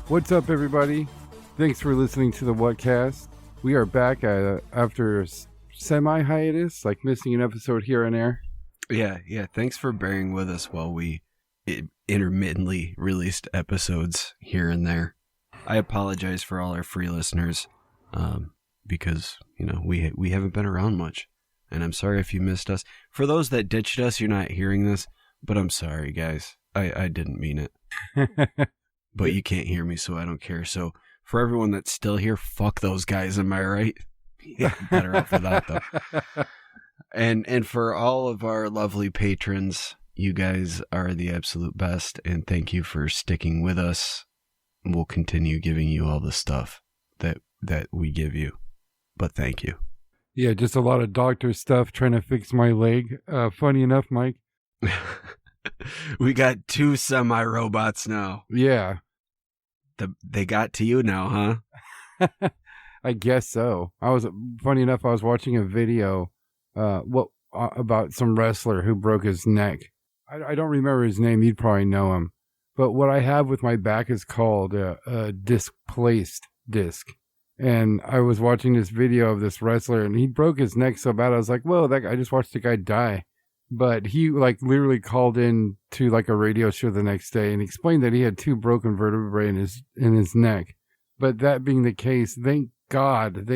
What's up, everybody? Thanks for listening to the Whatcast. We are back after a semi-hiatus, like missing an episode here and there. Yeah. Thanks for bearing with us while we intermittently released episodes here and there. I apologize for all our free listeners, because, you know, we haven't been around much. And I'm sorry if you missed us. For those that ditched us, you're not hearing this, but I'm sorry, guys. I didn't mean it. But you can't hear me, so I don't care. So for everyone that's still here, fuck those guys, am I right? Yeah, better off for that, though. And for all of our lovely patrons, you guys are the absolute best, and thank you for sticking with us. We'll continue giving you all the stuff that we give you, but thank you. Yeah, just a lot of doctor stuff trying to fix my leg. Funny enough, Mike. We got 2 semi-robots now. Yeah. They got to you now, huh? I guess so. Funny enough, I was watching a video about some wrestler who broke his neck. I don't remember his name. You'd probably know him. But what I have with my back is called a displaced disc. And I was watching this video of this wrestler, and he broke his neck so bad. I was like, whoa, I just watched the guy die. But he literally called in to a radio show the next day and explained that he had 2 broken vertebrae in his neck. But that being the case, thank God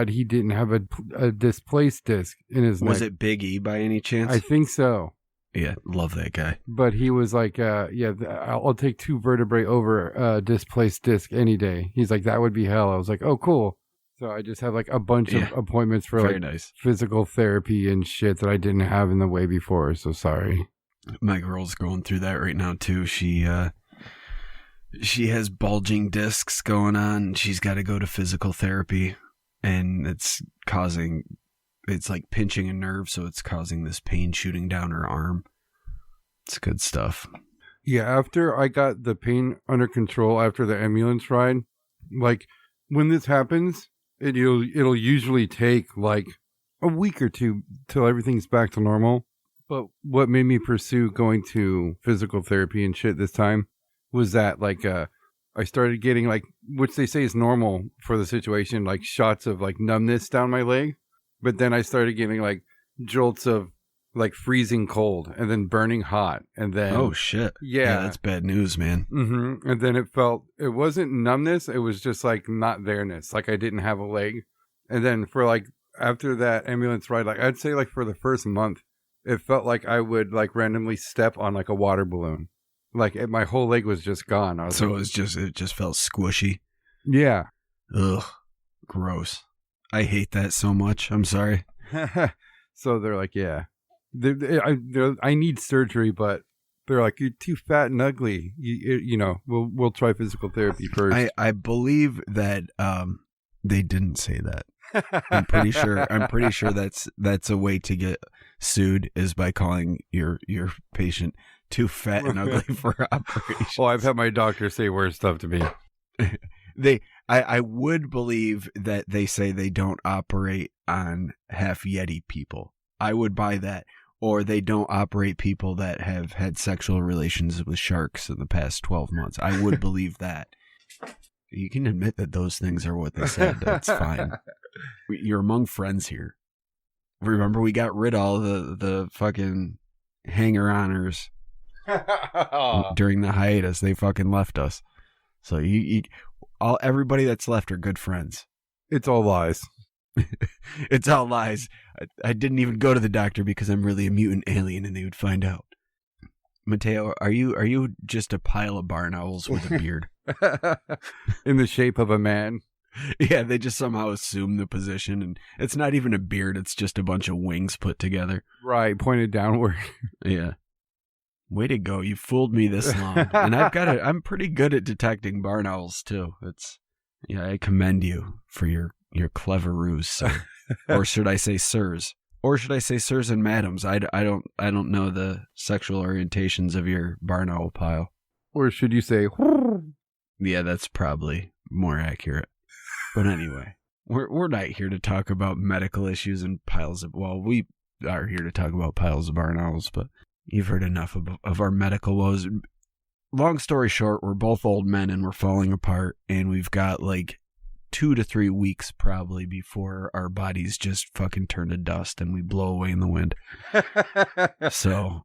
he didn't have a displaced disc in his neck. Was it Big E by any chance? I think so. Yeah, love that guy. But he was like, I'll take 2 vertebrae over a displaced disc any day. He's like, that would be hell. I was like, oh, cool. So I just have a bunch of appointments for nice physical therapy and shit that I didn't have in the way before. So sorry. My girl's going through that right now too. She has bulging discs going on. She's got to go to physical therapy, and it's like pinching a nerve, so it's causing this pain shooting down her arm. It's good stuff. Yeah, after I got the pain under control after the ambulance ride, when this happens, it'll usually take a week or 2 till everything's back to normal. But what made me pursue going to physical therapy and shit this time was that I started getting which they say is normal for the situation, shots of numbness down my leg. But then I started getting jolts of freezing cold and then burning hot, and then oh shit, yeah, that's bad news, man. Mm-hmm. And then it wasn't numbness, it was just not there-ness, I didn't have a leg. And then for after that ambulance ride, I'd say for the first month, it felt like I would randomly step on a water balloon, my whole leg was just gone. It just felt squishy. Yeah. Ugh, gross. I hate that so much. I'm sorry. So they're yeah. I need surgery, but they're you're too fat and ugly. We'll try physical therapy first. I believe that they didn't say that. I'm pretty sure that's a way to get sued, is by calling your patient too fat and ugly for operation. Well, I've had my doctor say worse stuff to me. I would believe that they say they don't operate on half Yeti people. I would buy that. Or they don't operate people that have had sexual relations with sharks in the past 12 months. I would believe that. You can admit that those things are what they said. That's fine. You're among friends here. Remember, we got rid of all the fucking hanger-oners during the hiatus. They fucking left us. So everybody that's left are good friends. It's all lies. It's all lies. I didn't even go to the doctor because I'm really a mutant alien, and they would find out. Mateo, are you just a pile of barn owls with a beard? In the shape of a man? Yeah, they just somehow assume the position, and it's not even a beard, it's just a bunch of wings put together. Right, pointed downward. Yeah. Way to go, you fooled me this long. And I'm pretty good at detecting barn owls too. I commend you for your clever ruse, sir. Or should I say sirs? Or should I say sirs and madams? I don't know the sexual orientations of your barn owl pile. Or should you say Yeah, that's probably more accurate. But anyway, we're not here to talk about medical issues and piles of, well, we are here to talk about piles of barn owls, but you've heard enough of our medical woes. long story short, we're both old men and we're falling apart, and we've got like 2 to 3 weeks probably before our bodies just fucking turn to dust and we blow away in the wind. So,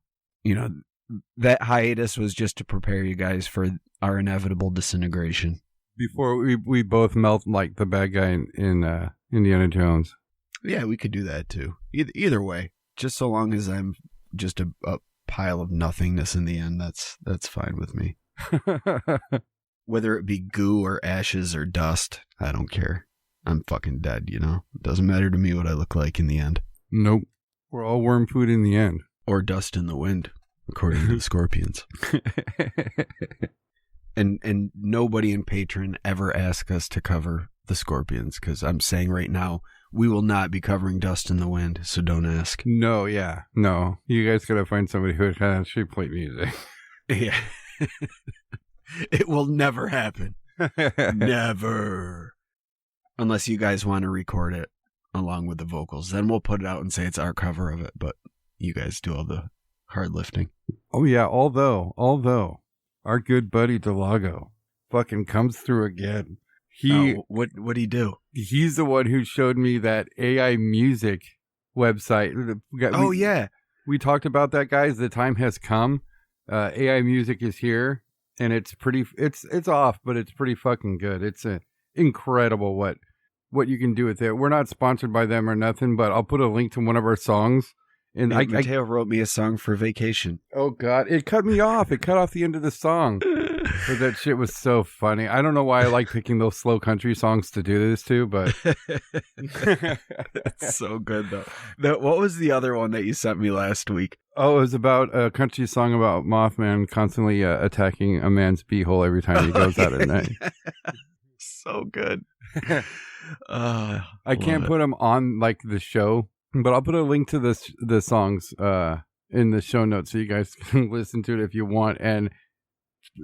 that hiatus was just to prepare you guys for our inevitable disintegration. Before we both melt like the bad guy in Indiana Jones. Yeah, we could do that too. Either way, just so long as I'm just a pile of nothingness in the end, that's fine with me. Whether it be goo or ashes or dust, I don't care. I'm fucking dead, It doesn't matter to me what I look like in the end. Nope. We're all worm food in the end. Or dust in the wind, according to the scorpions. And nobody in Patreon ever asked us to cover the scorpions, because I'm saying right now, we will not be covering dust in the wind, so don't ask. No, yeah. No. You guys gotta find somebody who can actually play music. Yeah. It will never happen. Never. Unless you guys want to record it along with the vocals. Then we'll put it out and say it's our cover of it, but you guys do all the hard lifting. Oh, yeah. Although, our good buddy Delago fucking comes through again. What'd he do? He's the one who showed me that AI music website. Yeah. We talked about that, guys. The time has come. AI music is here, and it's off, but it's pretty fucking good. It's incredible what you can do with it. We're not sponsored by them or nothing, but I'll put a link to one of our songs. And Mateo wrote me a song for vacation. Oh God, it cut me off. It cut off the end of the song. But that shit was so funny. I don't know why I like picking those slow country songs to do this to, but it's so good though. What was the other one that you sent me last week? Oh, it was about a country song about Mothman constantly attacking a man's beehole every time he goes out at night. So good. I can't put them on like the show, but I'll put a link to the songs in the show notes so you guys can listen to it if you want, and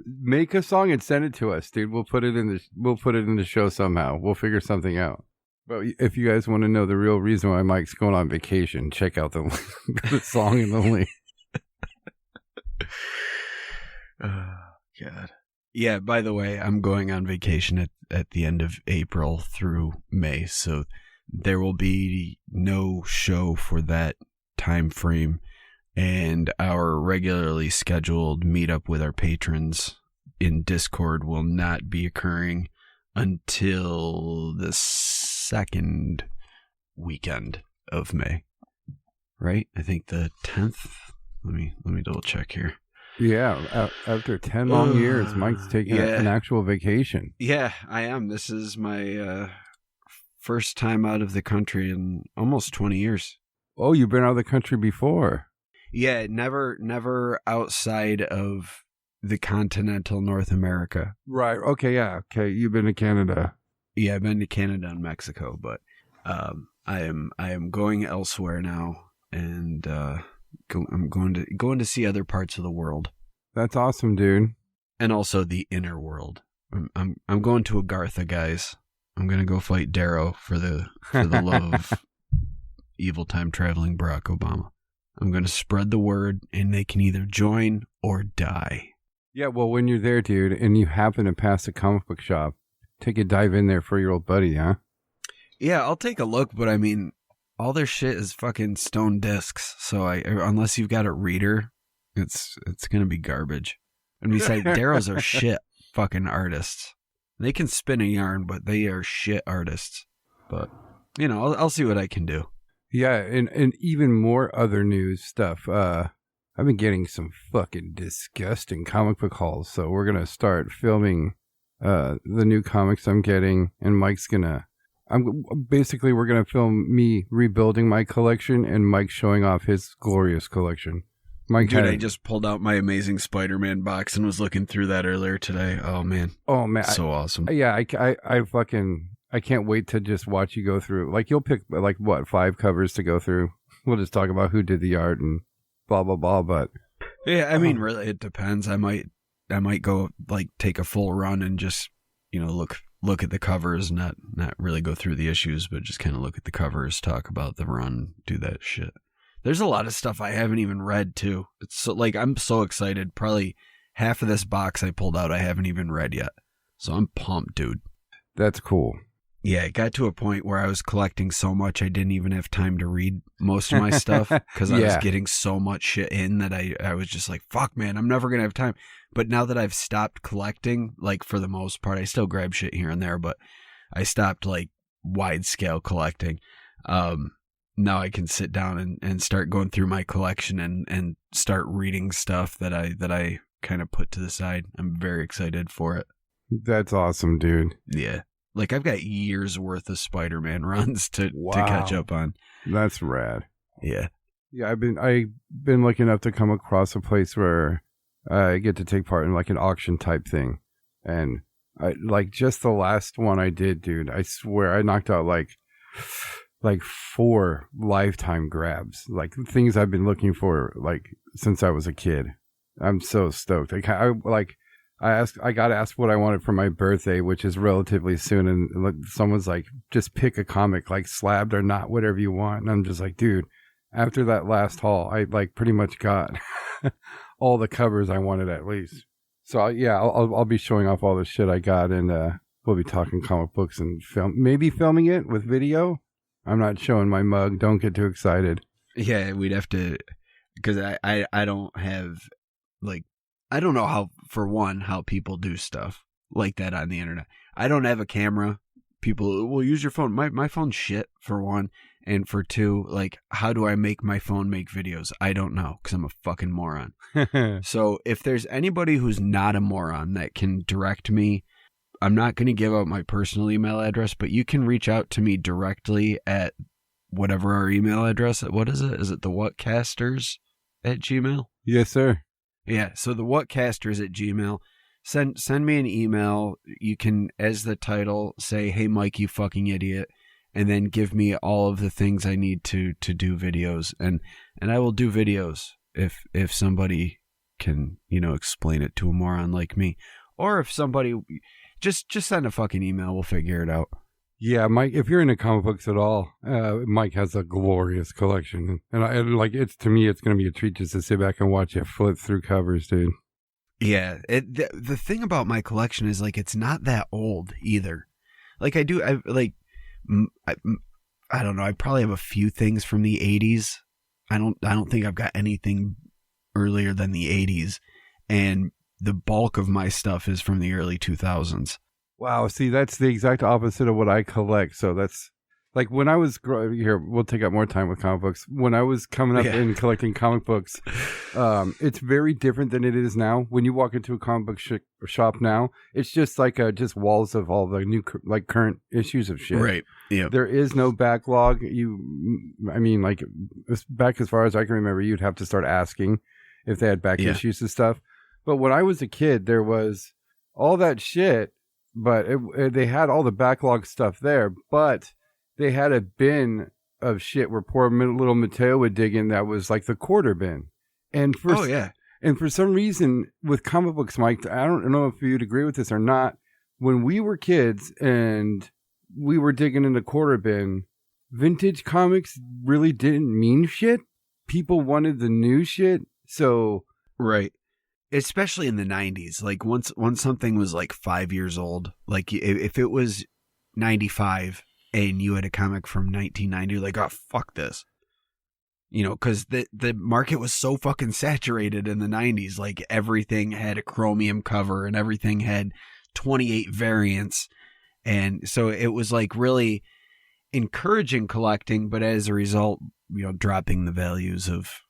make a song and send it to us, dude. We'll put it in the show somehow. We'll figure something out. But if you guys want to know the real reason why Mike's going on vacation, check out the song in the link. Oh, God. Yeah, by the way, I'm going on vacation at the end of April through May, so there will be no show for that time frame, and our regularly scheduled meetup with our patrons in Discord will not be occurring until the second weekend of May. Right? I think the 10th. Let me double check here. Yeah, after 10 long years, Mike's taking an actual vacation. Yeah, I am. This is my first time out of the country in almost 20 years. Oh, you've been out of the country before? Yeah, never outside of the continental North America. Right. Okay, yeah. Okay, you've been to Canada. Yeah, I've been to Canada and Mexico, but I am going elsewhere now, and I'm going to see other parts of the world. That's awesome, dude. And also the inner world. I'm going to Agartha, guys. I'm gonna go fight Darrow for the love of evil time traveling Barack Obama. I'm gonna spread the word, and they can either join or die. Yeah, well, when you're there, dude, and you happen to pass a comic book shop, take a dive in there for your old buddy, huh? Yeah, I'll take a look, but I mean, all their shit is fucking stone discs, so unless you've got a reader, it's gonna be garbage. And besides, Darrows are shit fucking artists. They can spin a yarn, but they are shit artists. But I'll see what I can do. Yeah, and even more other news stuff. I've been getting some fucking disgusting comic book hauls, so we're gonna start filming the new comics I'm getting, and we're gonna film me rebuilding my collection and Mike showing off his glorious collection. I just pulled out my Amazing Spider-Man box and was looking through that earlier today. Oh man, so awesome. Yeah, I can't wait to just watch you go through. Like, you'll pick 5 covers to go through. We'll just talk about who did the art and blah blah blah. But yeah, I mean, really, it depends. I might go take a full run and just look at the covers, not really go through the issues, but just kind of look at the covers, talk about the run, do that shit. There's a lot of stuff I haven't even read too. It's so, I'm so excited. Probably half of this box I pulled out I haven't even read yet. So I'm pumped, dude. That's cool. Yeah, it got to a point where I was collecting so much I didn't even have time to read most of my stuff because I was getting so much shit in that I was just like, fuck, man, I'm never going to have time. But now that I've stopped collecting, like for the most part, I still grab shit here and there, but I stopped like wide scale collecting. Now I can sit down and start going through my collection and start reading stuff that I kind of put to the side. I'm very excited for it. That's awesome, dude. Yeah. Like I've got years worth of Spider-Man runs to catch up on. That's rad. Yeah. Yeah, I've been lucky enough to come across a place where I get to take part in like an auction type thing. And I like just the last one I did, dude, I swear I knocked out like 4 lifetime grabs, like things I've been looking for like since I was a kid. I'm so stoked. I got asked what I wanted for my birthday, which is relatively soon, and someone's like, just pick a comic, like slabbed or not, whatever you want. And I'm just like, dude, after that last haul, I like pretty much got all the covers I wanted at least. So I'll be showing off all the shit I got, and we'll be talking comic books and maybe filming it with video. I'm not showing my mug. Don't get too excited. Yeah, we'd have to, because I don't have like. I don't know how people do stuff like that on the internet. I don't have a camera. People will use your phone. My phone's shit, for one. And for two, like, how do I make my phone make videos? I don't know, because I'm a fucking moron. So if there's anybody who's not a moron that can direct me, I'm not going to give out my personal email address, but you can reach out to me directly at whatever our email address. What is it? Is it the whatcasters@gmail.com? Yes, sir. Yeah, so the whatcasters@gmail.com. Send me an email. You can, as the title, say, "Hey, Mike, you fucking idiot," and then give me all of the things I need to do videos, and I will do videos if somebody can, explain it to a moron like me, or if somebody just send a fucking email. We'll figure it out. Yeah, Mike, if you're into comic books at all, Mike has a glorious collection. And to me, it's going to be a treat just to sit back and watch you flip through covers, dude. Yeah. The thing about my collection is, like, it's not that old either. Like, I don't know. I probably have a few things from the 80s. I don't think I've got anything earlier than the 80s. And the bulk of my stuff is from the early 2000s. Wow, see, that's the exact opposite of what I collect. So that's like when I was here, we'll take up more time with comic books. When I was coming up and collecting comic books, it's very different than it is now. When you walk into a comic book shop now, it's just like just walls of all the new current issues of shit. Right. Yeah. There is no backlog. Back as far as I can remember, you'd have to start asking if they had back issues and stuff. But when I was a kid, there was all that shit. But they had all the backlog stuff there, but they had a bin of shit where poor little Mateo would dig in that was like the quarter bin. And for some reason with comic books, Mike, I don't know if you'd agree with this or not. When we were kids and we were digging in the quarter bin, vintage comics really didn't mean shit. People wanted the new shit. So right. Especially in the 90s, like once something was like 5 years old, like if it was 95 and you had a comic from 1990, like, oh, fuck this. Because the market was so fucking saturated in the 90s. Like everything had a chromium cover and everything had 28 variants. And so it was like really encouraging collecting, but as a result, dropping the values of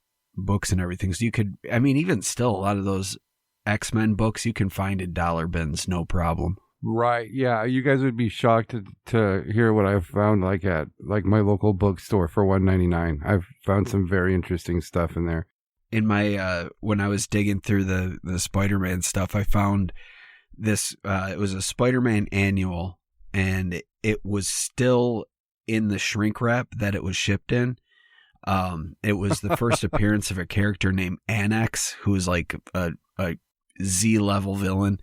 books and everything. So you could, even still, a lot of those X-Men books you can find in dollar bins, no problem. Right. Yeah. You guys would be shocked to hear what I've found at my local bookstore for $1.99. I've found some very interesting stuff in there. In my, when I was digging through the Spider-Man stuff, I found this, it was a Spider-Man annual, and it was still in the shrink wrap that it was shipped in. It was the first appearance of a character named Annex, who was like a Z-level villain.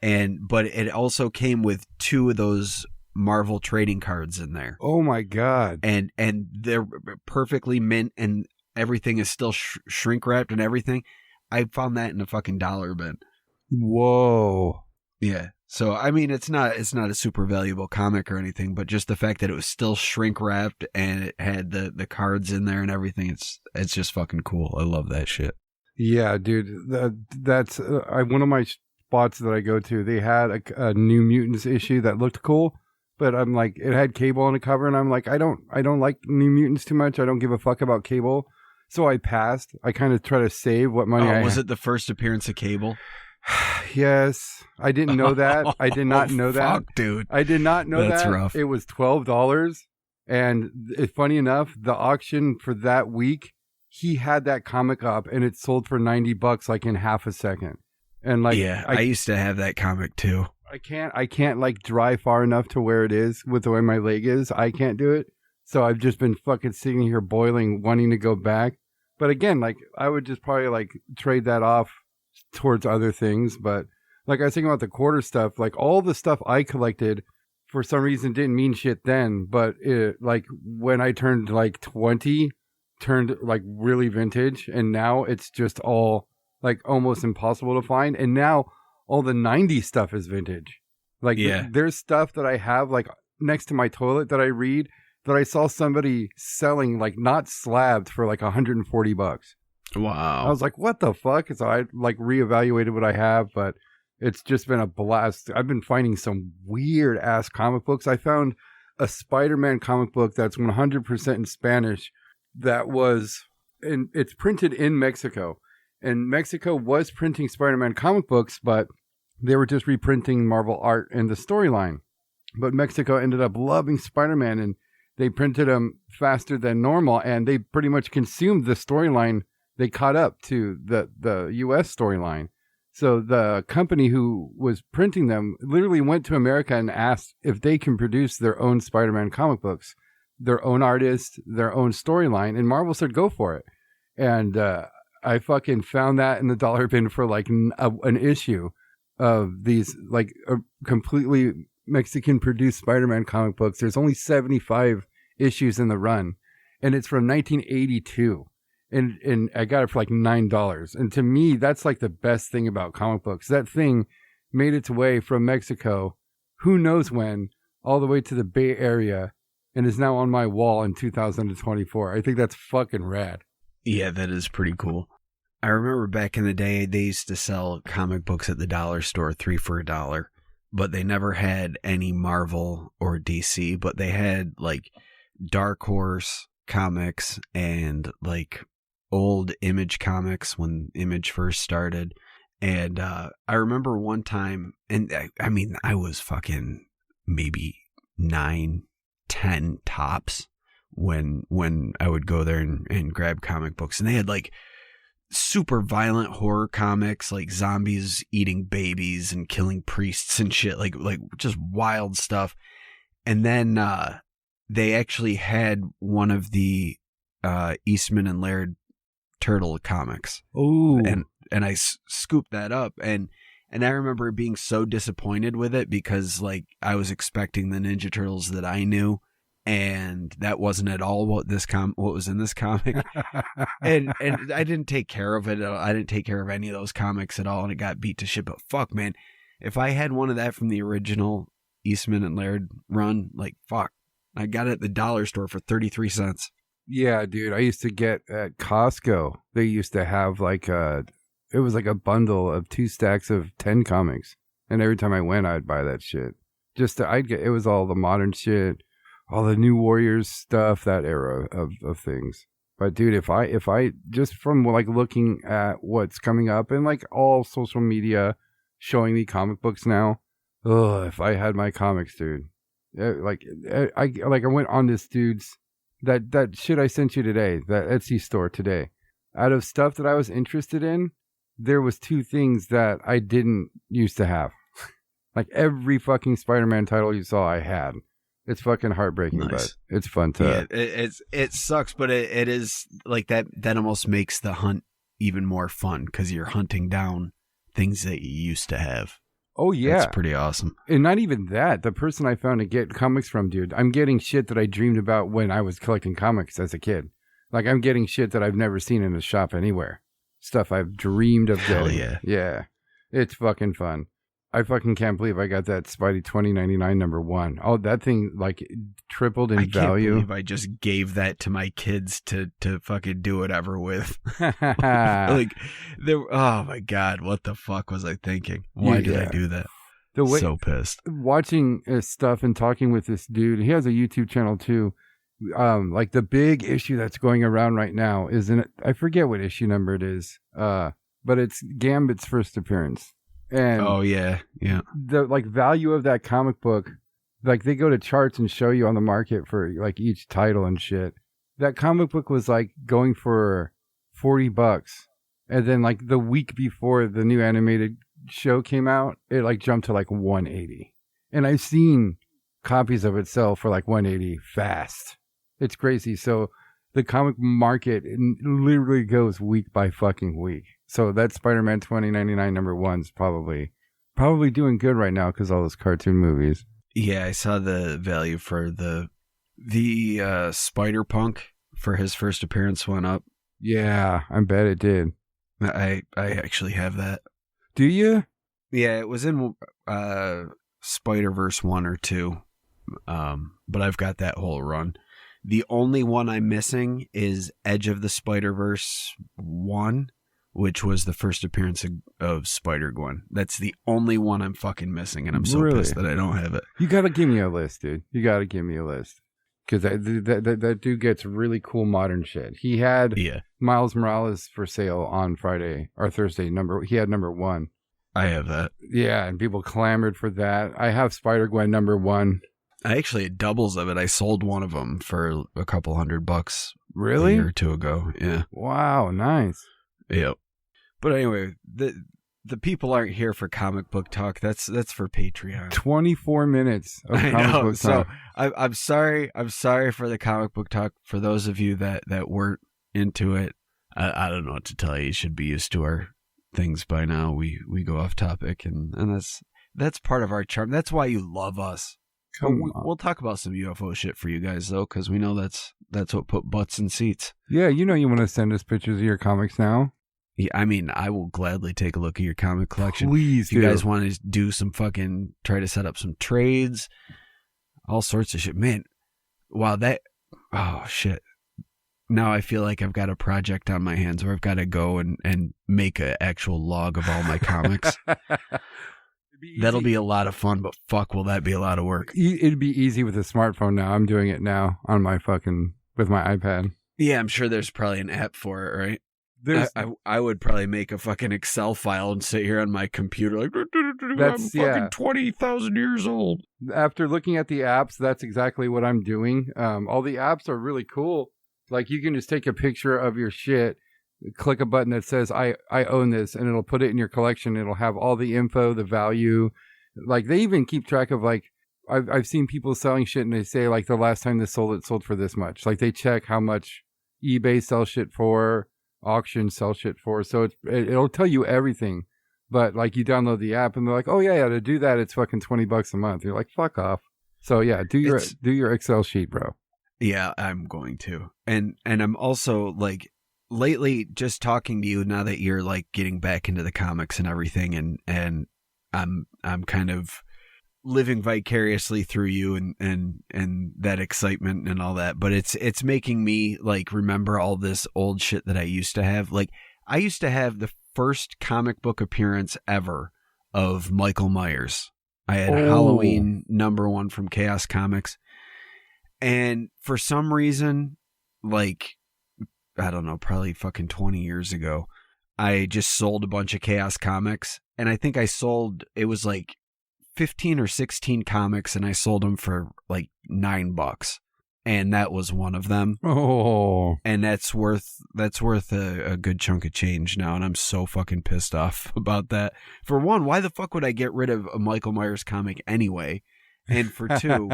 But it also came with 2 of those Marvel trading cards in there. Oh my God. And they're perfectly mint and everything is still shrink wrapped and everything. I found that in a fucking dollar bin. Whoa. Yeah. So I mean, it's not a super valuable comic or anything, but just the fact that it was still shrink wrapped and it had the cards in there and everything, it's just fucking cool. I love that shit. Yeah, dude. That's one of my spots that I go to. They had a New Mutants issue that looked cool, but I'm like, it had Cable on the cover, and I'm like, I don't like New Mutants too much. I don't give a fuck about Cable, so I passed. I kind of try to save what money I was it the first appearance of Cable? Yes, I didn't know that. I did not know that, fuck, dude. I did not know That's that. rough. It was $12, and funny enough, the auction for that week, he had that comic up, and it sold for $90 like in half a second. And like, yeah, I used to have that comic too. I can't like drive far enough to where it is with the way my leg is. I can't do it. So I've just been fucking sitting here boiling, wanting to go back. But again, like I would just probably like trade that off towards other things. But like I was thinking about the quarter stuff, like all the stuff I collected for some reason didn't mean shit then. But it, like when I turned like 20, turned like really vintage. And now it's just all like almost impossible to find. And now all the 90s stuff is vintage. Like there's stuff that I have like next to my toilet that I read that I saw somebody selling like not slabbed for like $140. Wow. I was like, what the fuck? So I like reevaluated what I have, but it's just been a blast. I've been finding some weird ass comic books. I found a Spider-Man comic book that's 100% in Spanish that was, and it's printed in Mexico. And Mexico was printing Spider-Man comic books, but they were just reprinting Marvel art and the storyline. But Mexico ended up loving Spider-Man, and they printed them faster than normal, and they pretty much consumed the storyline. They caught up to the U.S. storyline. So the company who was printing them literally went to America and asked if they can produce their own Spider-Man comic books, their own artist, their own storyline, and Marvel said, go for it. And I fucking found that in the dollar bin for like an issue of these like completely Mexican produced Spider-Man comic books. There's only 75 issues in the run, and it's from 1982. And I got it for like $9. And to me, that's like the best thing about comic books. That thing made its way from Mexico, who knows when, all the way to the Bay Area, and is now on my wall in 2024. I think that's fucking rad. Yeah, that is pretty cool. I remember back in the day, they used to sell comic books at the dollar store, 3 for $1, but they never had any Marvel or DC, but they had like Dark Horse comics and like old Image comics when Image first started. And I remember one time, and I mean, I was fucking maybe 9, 10 tops when I would go there and grab comic books, and they had like super violent horror comics, like zombies eating babies and killing priests and shit, like just wild stuff. And then they actually had one of the Eastman and Laird Turtle comics. Ooh. And I scooped that up, and I remember being so disappointed with it because like I was expecting the Ninja Turtles that I knew, and that wasn't at all what was in this comic. and I didn't take care of it. I didn't take care of any of those comics at all, and it got beat to shit. But fuck, man, if I had one of that from the original Eastman and Laird run, like fuck, I got it at the dollar store for 33 cents. Yeah, dude. I used to get at Costco. They used to have like it was like a bundle of 2 stacks of 10 comics, and every time I went, I'd buy that shit. It was all the modern shit, all the New Warriors stuff, that era of things. But dude, if I just from like looking at what's coming up and like all social media showing me comic books now, if I had my comics, dude, I went on this dude's that shit I sent you today, that Etsy store today. Out of stuff that I was interested in, there was 2 things that I didn't used to have. Like every fucking Spider-Man title you saw, I had. It's fucking heartbreaking, nice. But it's fun to. Yeah, it sucks, but it is like that. That almost makes the hunt even more fun because you're hunting down things that you used to have. Oh yeah, that's pretty awesome. And not even that. The person I found to get comics from, dude, I'm getting shit that I dreamed about when I was collecting comics as a kid. Like I'm getting shit that I've never seen in a shop anywhere. stuff I've dreamed of Hell getting. yeah. Yeah. It's fucking fun. I fucking can't believe I got that Spidey 2099 #1. Oh, that thing like tripled in value. I can't believe I just gave that to my kids to fucking do whatever with. Oh my God, what the fuck was I thinking? Why did I do that? So pissed. Watching stuff and talking with this dude. He has a YouTube channel too. Like the big issue that's going around right now is I forget what issue number it is. But it's Gambit's first appearance. And oh yeah. The like value of that comic book, like they go to charts and show you on the market for like each title and shit. That comic book was like going for $40, and then like the week before the new animated show came out, it like jumped to like $180. And I've seen copies of it sell for like $180 fast. It's crazy. So the comic market literally goes week by fucking week. So that Spider-Man 2099 #1's probably doing good right now because all those cartoon movies. Yeah, I saw the value for the Spider-Punk for his first appearance went up. Yeah, I bet it did. I actually have that. Do you? Yeah, it was in Spider-Verse 1 or 2, but I've got that whole run. The only one I'm missing is Edge of the Spider-Verse 1, which was the first appearance of Spider-Gwen. That's the only one I'm fucking missing, and I'm so pissed that I don't have it. You gotta give me a list, dude. You gotta give me a list. Because that dude gets really cool modern shit. He had Miles Morales for sale on Friday or Thursday. He had #1. I have that. Yeah, and people clamored for that. I have Spider-Gwen #1. I actually had doubles of it. I sold one of them for a couple $100. Really? A year or two ago. Yeah. Wow, nice. Yep. But anyway, the people aren't here for comic book talk. That's for Patreon. 24 minutes of comic book talk. So I'm sorry. I'm sorry for the comic book talk. For those of you that weren't into it, I don't know what to tell you. You should be used to our things by now. We go off topic, and that's part of our charm. That's why you love us. We'll talk about some UFO shit for you guys though, because we know that's what put butts in seats. Yeah, you want to send us pictures of your comics now. Yeah, I mean, I will gladly take a look at your comic collection. Please, if you guys want to do some fucking try to set up some trades, all sorts of shit, man. Wow, oh shit. Now I feel like I've got a project on my hands where I've got to go and make an actual log of all my comics. That'll be a lot of fun, but fuck, will that be a lot of work? It'd be easy with a smartphone now. I'm doing it now on my with my iPad. Yeah, I'm sure there's probably an app for it, right? I would probably make a fucking Excel file and sit here on my computer like, I'm fucking 20,000 years old. After looking at the apps, that's exactly what I'm doing. All the apps are really cool. Like you can just take a picture of your shit, click a button that says I own this, and it'll put it in your collection. It'll have all the info, the value. Like they even keep track of like I've seen people selling shit and they say like the last time this sold, it sold for this much. Like they check how much eBay sells shit for, auction sell shit for. So it'll tell you everything. But like you download the app and they're like, oh yeah, to do that it's fucking $20 a month. You're like, fuck off. So yeah, do your Excel sheet, bro. Yeah, I'm going to. And I'm also like lately just talking to you now that you're like getting back into the comics and everything, and I'm kind of living vicariously through you and that excitement and all that. But it's making me like remember all this old shit that I used to have. Like I used to have the first comic book appearance ever of Michael Myers. I had Halloween #1 from Chaos Comics. And for some reason, like, I don't know, probably fucking 20 years ago, I just sold a bunch of Chaos Comics. And I think it was like 15 or 16 comics, and I sold them for like $9. And that was one of them. Oh. And that's worth a good chunk of change now. And I'm so fucking pissed off about that. For one, why the fuck would I get rid of a Michael Myers comic anyway? And for two...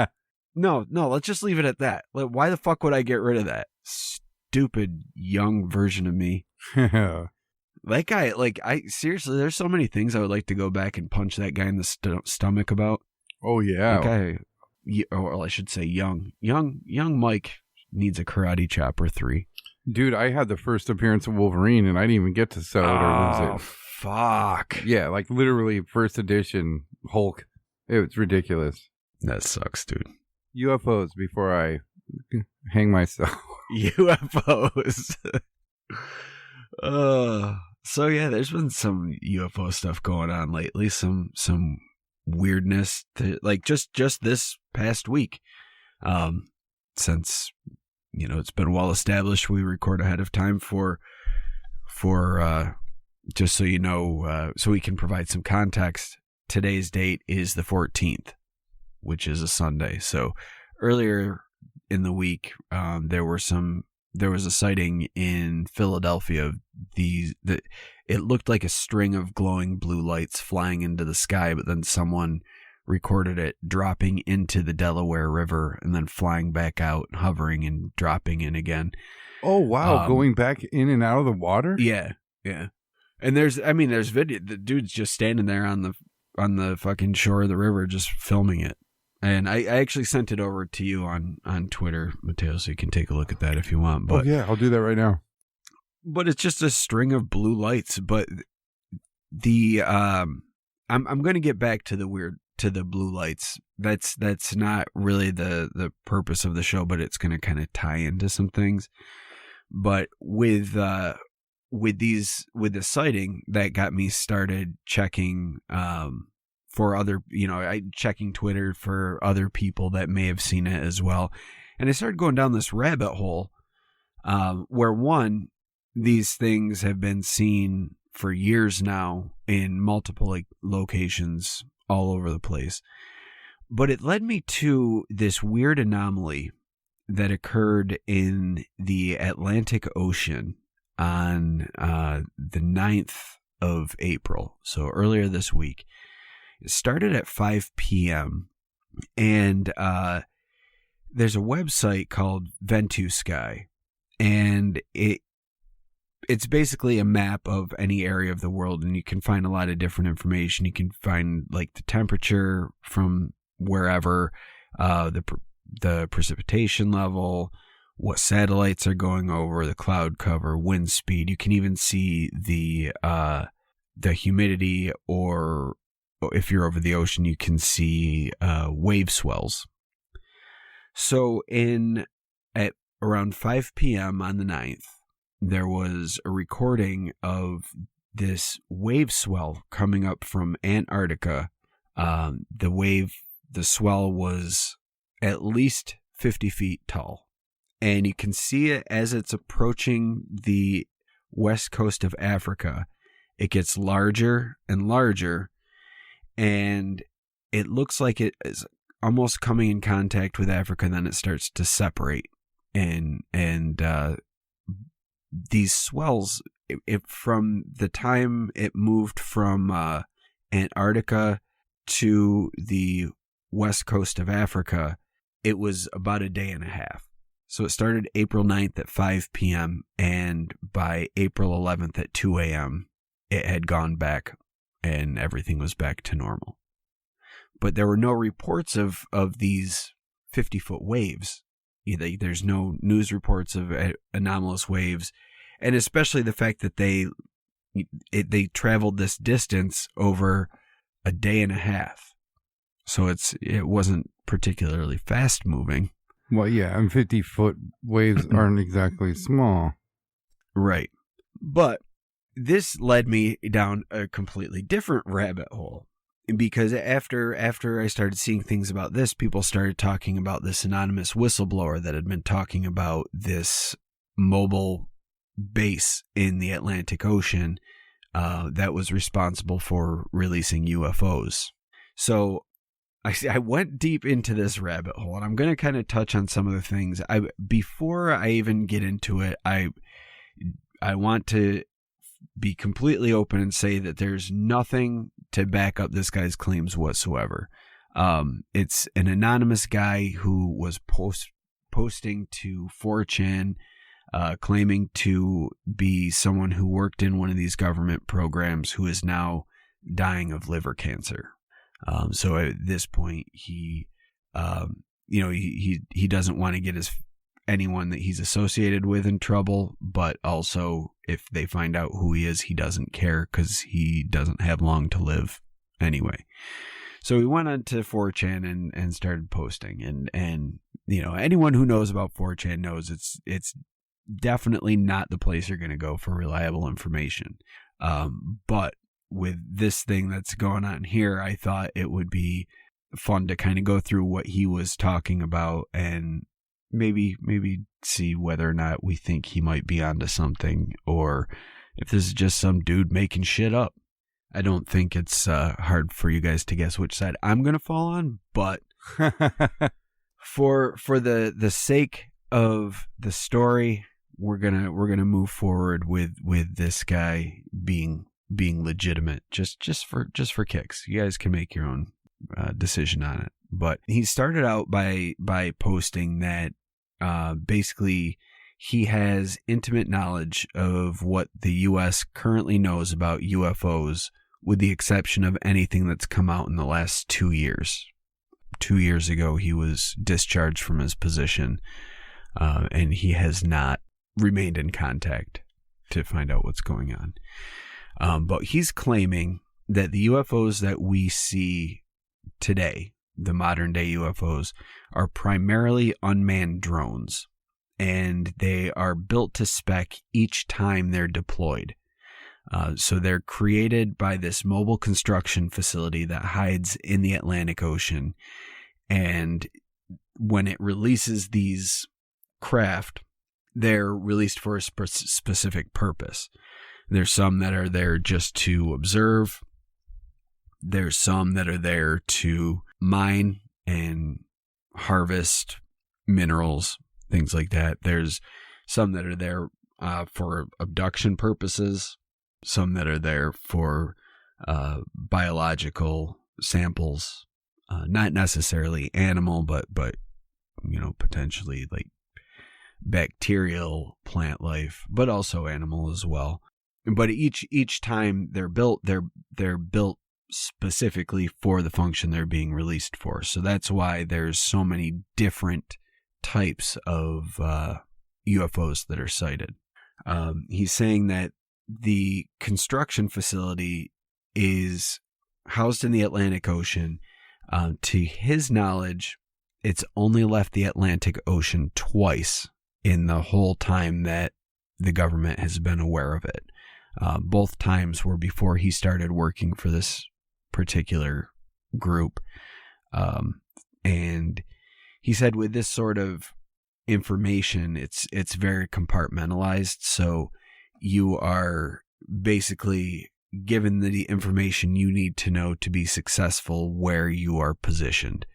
No, let's just leave it at that. Like, why the fuck would I get rid of that stupid young version of me? That guy, like, seriously, there's so many things I would like to go back and punch that guy in the stomach about. Oh, yeah. That guy, or I should say young Mike needs a karate chop or 3. Dude, I had the first appearance of Wolverine, and I didn't even get to sell it or lose it. Fuck. Yeah, like literally first edition Hulk. It was ridiculous. That sucks, dude. UFOs before I hang myself. UFOs. So yeah, there's been some UFO stuff going on lately. Some weirdness to, like just this past week. Since it's been well established, we record ahead of time for just so so we can provide some context. Today's date is the 14th, which is a Sunday. So earlier in the week, there was a sighting in Philadelphia. It looked like a string of glowing blue lights flying into the sky, but then someone recorded it dropping into the Delaware River and then flying back out, hovering and dropping in again. Oh wow, going back in and out of the water? Yeah. And there's video. The dude's just standing there on the fucking shore of the river, just filming it. And I actually sent it over to you on Twitter, Mateo, so you can take a look at that if you want. But yeah, I'll do that right now. But it's just a string of blue lights. But I'm going to get back to the blue lights. That's not really the purpose of the show, but it's going to kind of tie into some things. But with the sighting, that got me started checking for other, checking Twitter for other people that may have seen it as well. And I started going down this rabbit hole where these things have been seen for years now in multiple locations all over the place. But it led me to this weird anomaly that occurred in the Atlantic Ocean on the 9th of April. So earlier this week. It started at 5 p.m. and there's a website called Ventusky, and it's basically a map of any area of the world, and you can find a lot of different information. You can find like the temperature from wherever, the precipitation level, what satellites are going over, the cloud cover, wind speed. You can even see the humidity, or if you're over the ocean, you can see wave swells. So at around 5 p.m. on the 9th, there was a recording of this wave swell coming up from Antarctica. The swell was at least 50 feet tall. And you can see it as it's approaching the west coast of Africa. It gets larger and larger, and it looks like it is almost coming in contact with Africa, and then it starts to separate. And these swells, from the time it moved from Antarctica to the west coast of Africa, it was about a day and a half. So it started April 9th at 5 p.m. and by April 11th at 2 a.m., it had gone back and everything was back to normal. But there were no reports of these 50-foot waves. There's no news reports of anomalous waves, and especially the fact that they traveled this distance over a day and a half. So it wasn't particularly fast moving. Well, yeah, and 50-foot waves aren't exactly small. Right. But this led me down a completely different rabbit hole. Because after I started seeing things about this, people started talking about this anonymous whistleblower that had been talking about this mobile base in the Atlantic Ocean that was responsible for releasing UFOs. So I went deep into this rabbit hole, and I'm going to kind of touch on some of the things. Before I even get into it, I want to be completely open and say that there's nothing to back up this guy's claims whatsoever. It's an anonymous guy who was posting to 4chan, claiming to be someone who worked in one of these government programs who is now dying of liver cancer. So at this point, he doesn't want to get anyone that he's associated with in trouble, but also if they find out who he is, he doesn't care because he doesn't have long to live anyway. So he went on to 4chan and started posting, and you know, anyone who knows about 4chan knows it's definitely not the place you're going to go for reliable information. But with this thing that's going on here, I thought it would be fun to kind of go through what he was talking about and maybe see whether or not we think he might be onto something, or if this is just some dude making shit up. I don't think it's hard for you guys to guess which side I'm going to fall on, but for the sake of the story, we're gonna move forward with this guy being legitimate, just for kicks. You guys can make your own decision on it. But he started out by posting that basically he has intimate knowledge of what the U.S. currently knows about UFOs, with the exception of anything that's come out in the last 2 years. 2 years ago, he was discharged from his position, and he has not remained in contact to find out what's going on. But he's claiming that the UFOs that we see today, the modern day UFOs, are primarily unmanned drones, and they are built to spec each time they're deployed. So they're created by this mobile construction facility that hides in the Atlantic Ocean, and when it releases these craft, they're released for a specific purpose. There's some that are there just to observe. There's some that are there to mine and harvest minerals, things like that. There's some that are there for abduction purposes, some that are there for biological samples, not necessarily animal, but you know, potentially like bacterial plant life, but also animal as well. But each time they're built specifically for the function they're being released for. So that's why there's so many different types of UFOs that are sighted. He's saying that the construction facility is housed in the Atlantic Ocean. To his knowledge, it's only left the Atlantic Ocean twice in the whole time that the government has been aware of it. Both times were before he started working for this particular group. And he said with this sort of information, it's very compartmentalized. So you are basically given the information you need to know to be successful where you are positioned.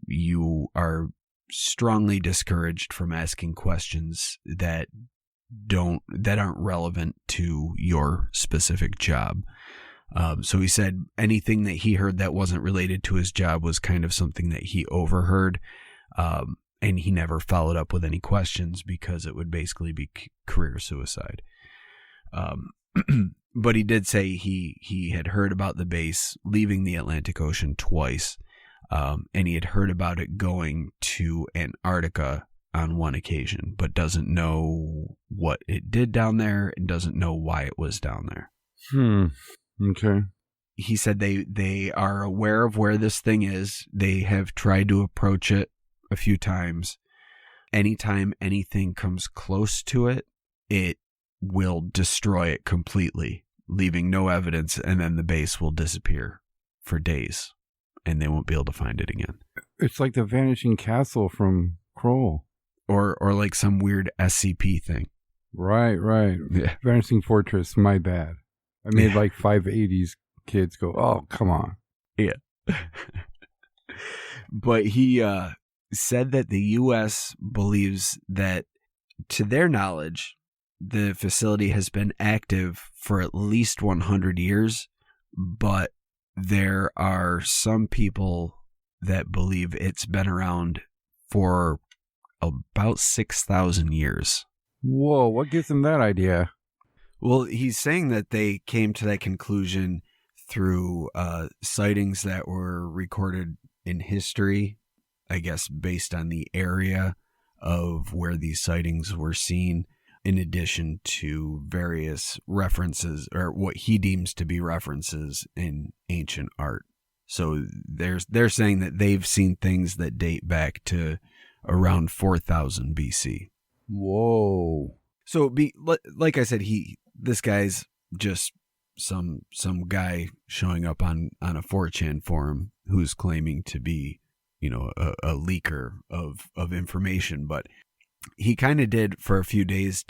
You are strongly discouraged from asking questions that aren't relevant to your specific job. So he said anything that he heard that wasn't related to his job was kind of something that he overheard, and he never followed up with any questions because it would basically be career suicide. But he did say he had heard about the base leaving the Atlantic Ocean twice, and he had heard about it going to Antarctica on one occasion, but doesn't know what it did down there and doesn't know why it was down there. Okay. He said they are aware of where this thing is. They have tried to approach it a few times. Anytime anything comes close to it, it will destroy it completely, leaving no evidence, and then the base will disappear for days, and they won't be able to find it again. It's like the Vanishing Castle from Kroll. Or like some weird SCP thing. Right. Yeah. Vanishing Fortress, my bad. I made like 5 80s kids go, oh, come on. Yeah. But he said that the U.S. believes that, to their knowledge, the facility has been active for at least 100 years, but there are some people that believe it's been around for about 6,000 years. Whoa, what gives them that idea? Well, he's saying that they came to that conclusion through sightings that were recorded in history, I guess based on the area, of where these sightings were seen, in addition to various references, or what he deems to be references in ancient art. So they're saying that they've seen things that date back to around 4000 BC. Whoa. So like I said, this guy's just some guy showing up on a 4chan forum who's claiming to be, a leaker of information, but he kind of did for a few days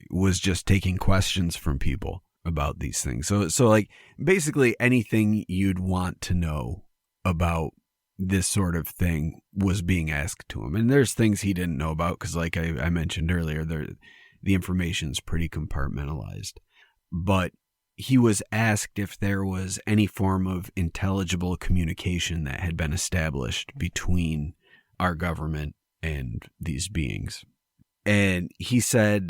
was just taking questions from people about these things. So like basically anything you'd want to know about this sort of thing was being asked to him. And there's things he didn't know about because, like I mentioned earlier, the information's pretty compartmentalized. But he was asked if there was any form of intelligible communication that had been established between our government and these beings. And he said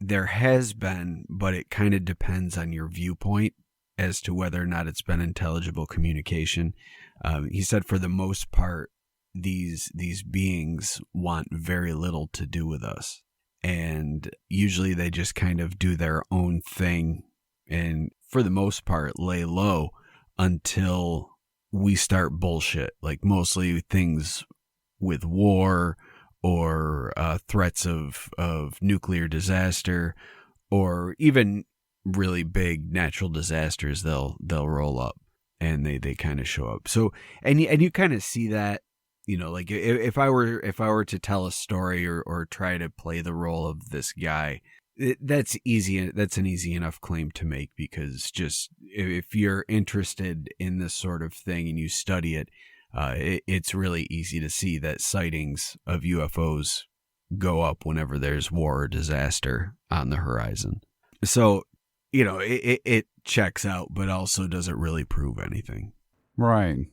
there has been, but it kind of depends on your viewpoint as to whether or not it's been intelligible communication. He said for the most part, these beings want very little to do with us. And usually they just kind of do their own thing and for the most part lay low until we start bullshit, like mostly things with war or threats of nuclear disaster, or even really big natural disasters. They'll roll up and they kind of show up. So and you kind of see that, like if I were to tell a story or try to play the role of this guy, that's easy. That's an easy enough claim to make, because just if you're interested in this sort of thing and you study it, it's really easy to see that sightings of UFOs go up whenever there's war or disaster on the horizon. So, it checks out, but also doesn't really prove anything. Right.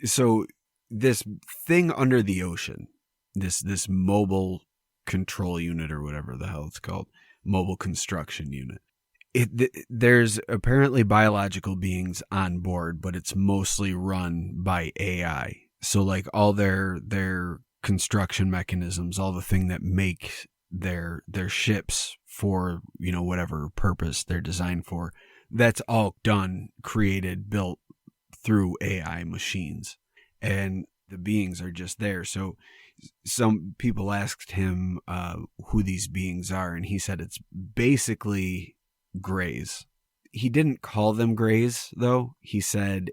So this thing under the ocean, this mobile control unit or whatever the hell it's called, mobile construction unit. There's apparently biological beings on board, but it's mostly run by AI. So like all their construction mechanisms, all the thing that make their ships for, whatever purpose they're designed for, that's all created, built through AI machines. And the beings are just there. So some people asked him who these beings are, and he said it's basically grays. He didn't call them grays, though. He said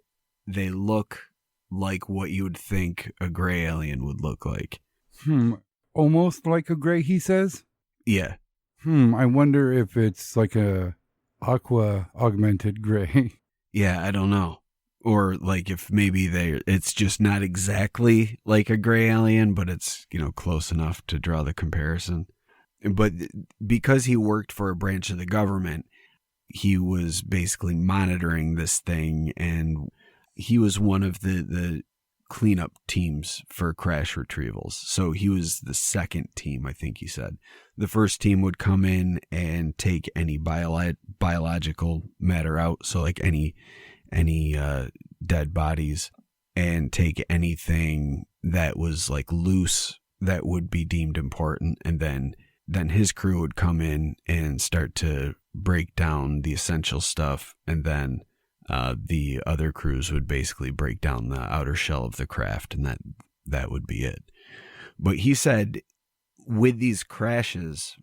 they look like what you would think a gray alien would look like. Almost like a gray, he says? Yeah. I wonder if it's like a aqua augmented gray. Yeah, I don't know. Or like if maybe it's just not exactly like a gray alien, but it's, close enough to draw the comparison. But because he worked for a branch of the government, he was basically monitoring this thing, and he was one of the cleanup teams for crash retrievals. So he was the second team, I think he said. The first team would come in and take any biological matter out, so like any dead bodies, and take anything that was like loose that would be deemed important, and then his crew would come in and start to break down the essential stuff, and then the other crews would basically break down the outer shell of the craft, and that would be it. But he said with these crashes,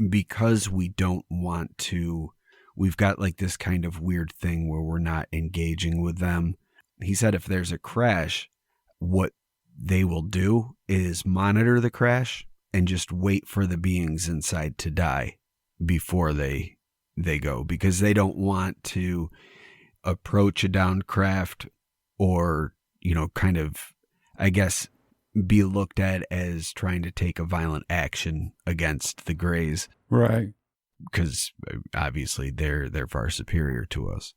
because we don't want to, we've got like this kind of weird thing where we're not engaging with them. He said if there's a crash, what they will do is monitor the crash and just wait for the beings inside to die before they go, because they don't want to approach a downed craft or, kind of, I guess, be looked at as trying to take a violent action against the Greys. Right. Because obviously they're far superior to us.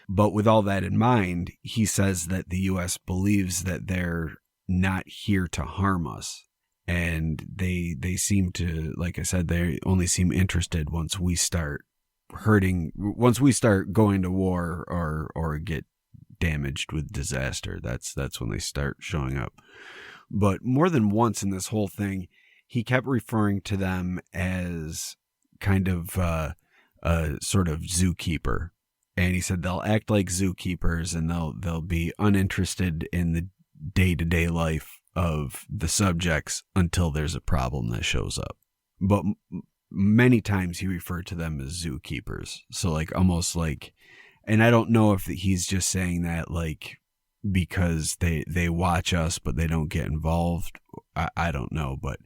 But with all that in mind, he says that the U.S. believes that they're not here to harm us. And they seem to, like I said, they only seem interested once we start once we start going to war or get damaged with disaster. That's when they start showing up. But more than once in this whole thing, he kept referring to them as kind of a sort of zookeeper. And he said they'll act like zookeepers and they'll be uninterested in the day-to-day life of the subjects until there's a problem that shows up. But many times he referred to them as zookeepers. So like almost like, and I don't know if he's just saying that like because they watch us but they don't get involved. I don't know, but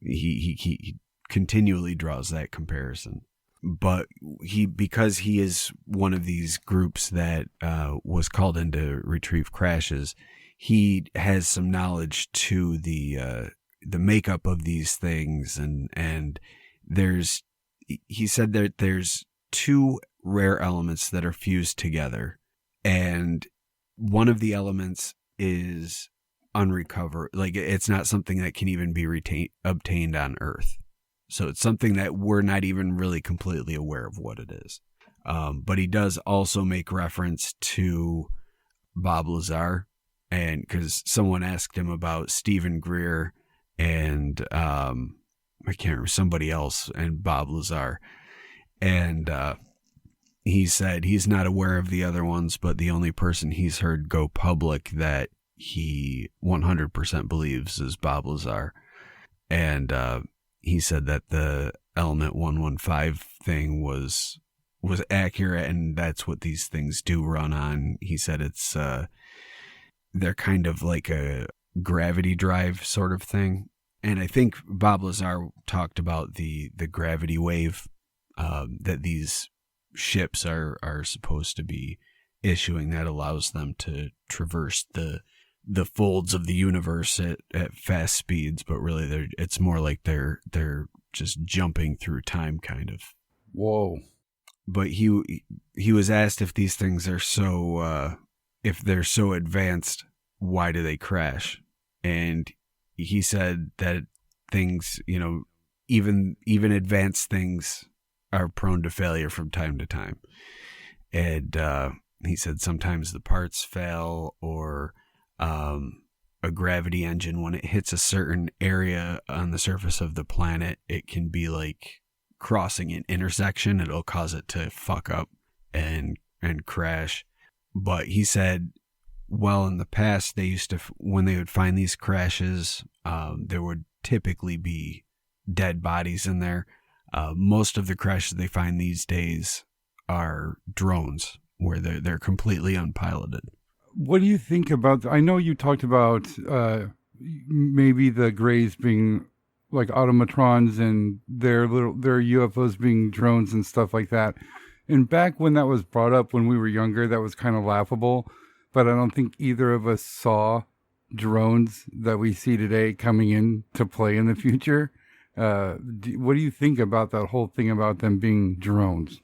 he continually draws that comparison. But because he is one of these groups that was called in to retrieve crashes, he has some knowledge to the makeup of these things, and he said that there's two rare elements that are fused together, and one of the elements is unrecoverable. Like it's not something that can even be obtained on Earth. So it's something that we're not even really completely aware of what it is. But he does also make reference to Bob Lazar, and because someone asked him about Stephen Greer and I can't remember, somebody else and Bob Lazar. And he said he's not aware of the other ones, but the only person he's heard go public that he 100% believes is Bob Lazar. And he said that the element 115 thing was accurate, and that's what these things do run on. He said it's they're kind of like a gravity drive sort of thing. And I think Bob Lazar talked about the gravity wave that these ships are supposed to be issuing that allows them to traverse the folds of the universe at fast speeds, but really it's more like they're just jumping through time kind of. Whoa. But he was asked if these things are so if they're so advanced, why do they crash? And he said that things, even advanced things are prone to failure from time to time. And he said sometimes the parts fail, or a gravity engine, when it hits a certain area on the surface of the planet, it can be like crossing an intersection. It'll cause it to fuck up and crash. But he said, well, in the past, they used to, when they would find these crashes, there would typically be dead bodies in there. Most of the crashes they find these days are drones, where they're completely unpiloted. What do you think about? I know you talked about maybe the Greys being like automatrons and their UFOs being drones and stuff like that. And back when that was brought up when we were younger, that was kind of laughable. But I don't think either of us saw drones that we see today coming into play in the future. What do you think about that whole thing about them being drones?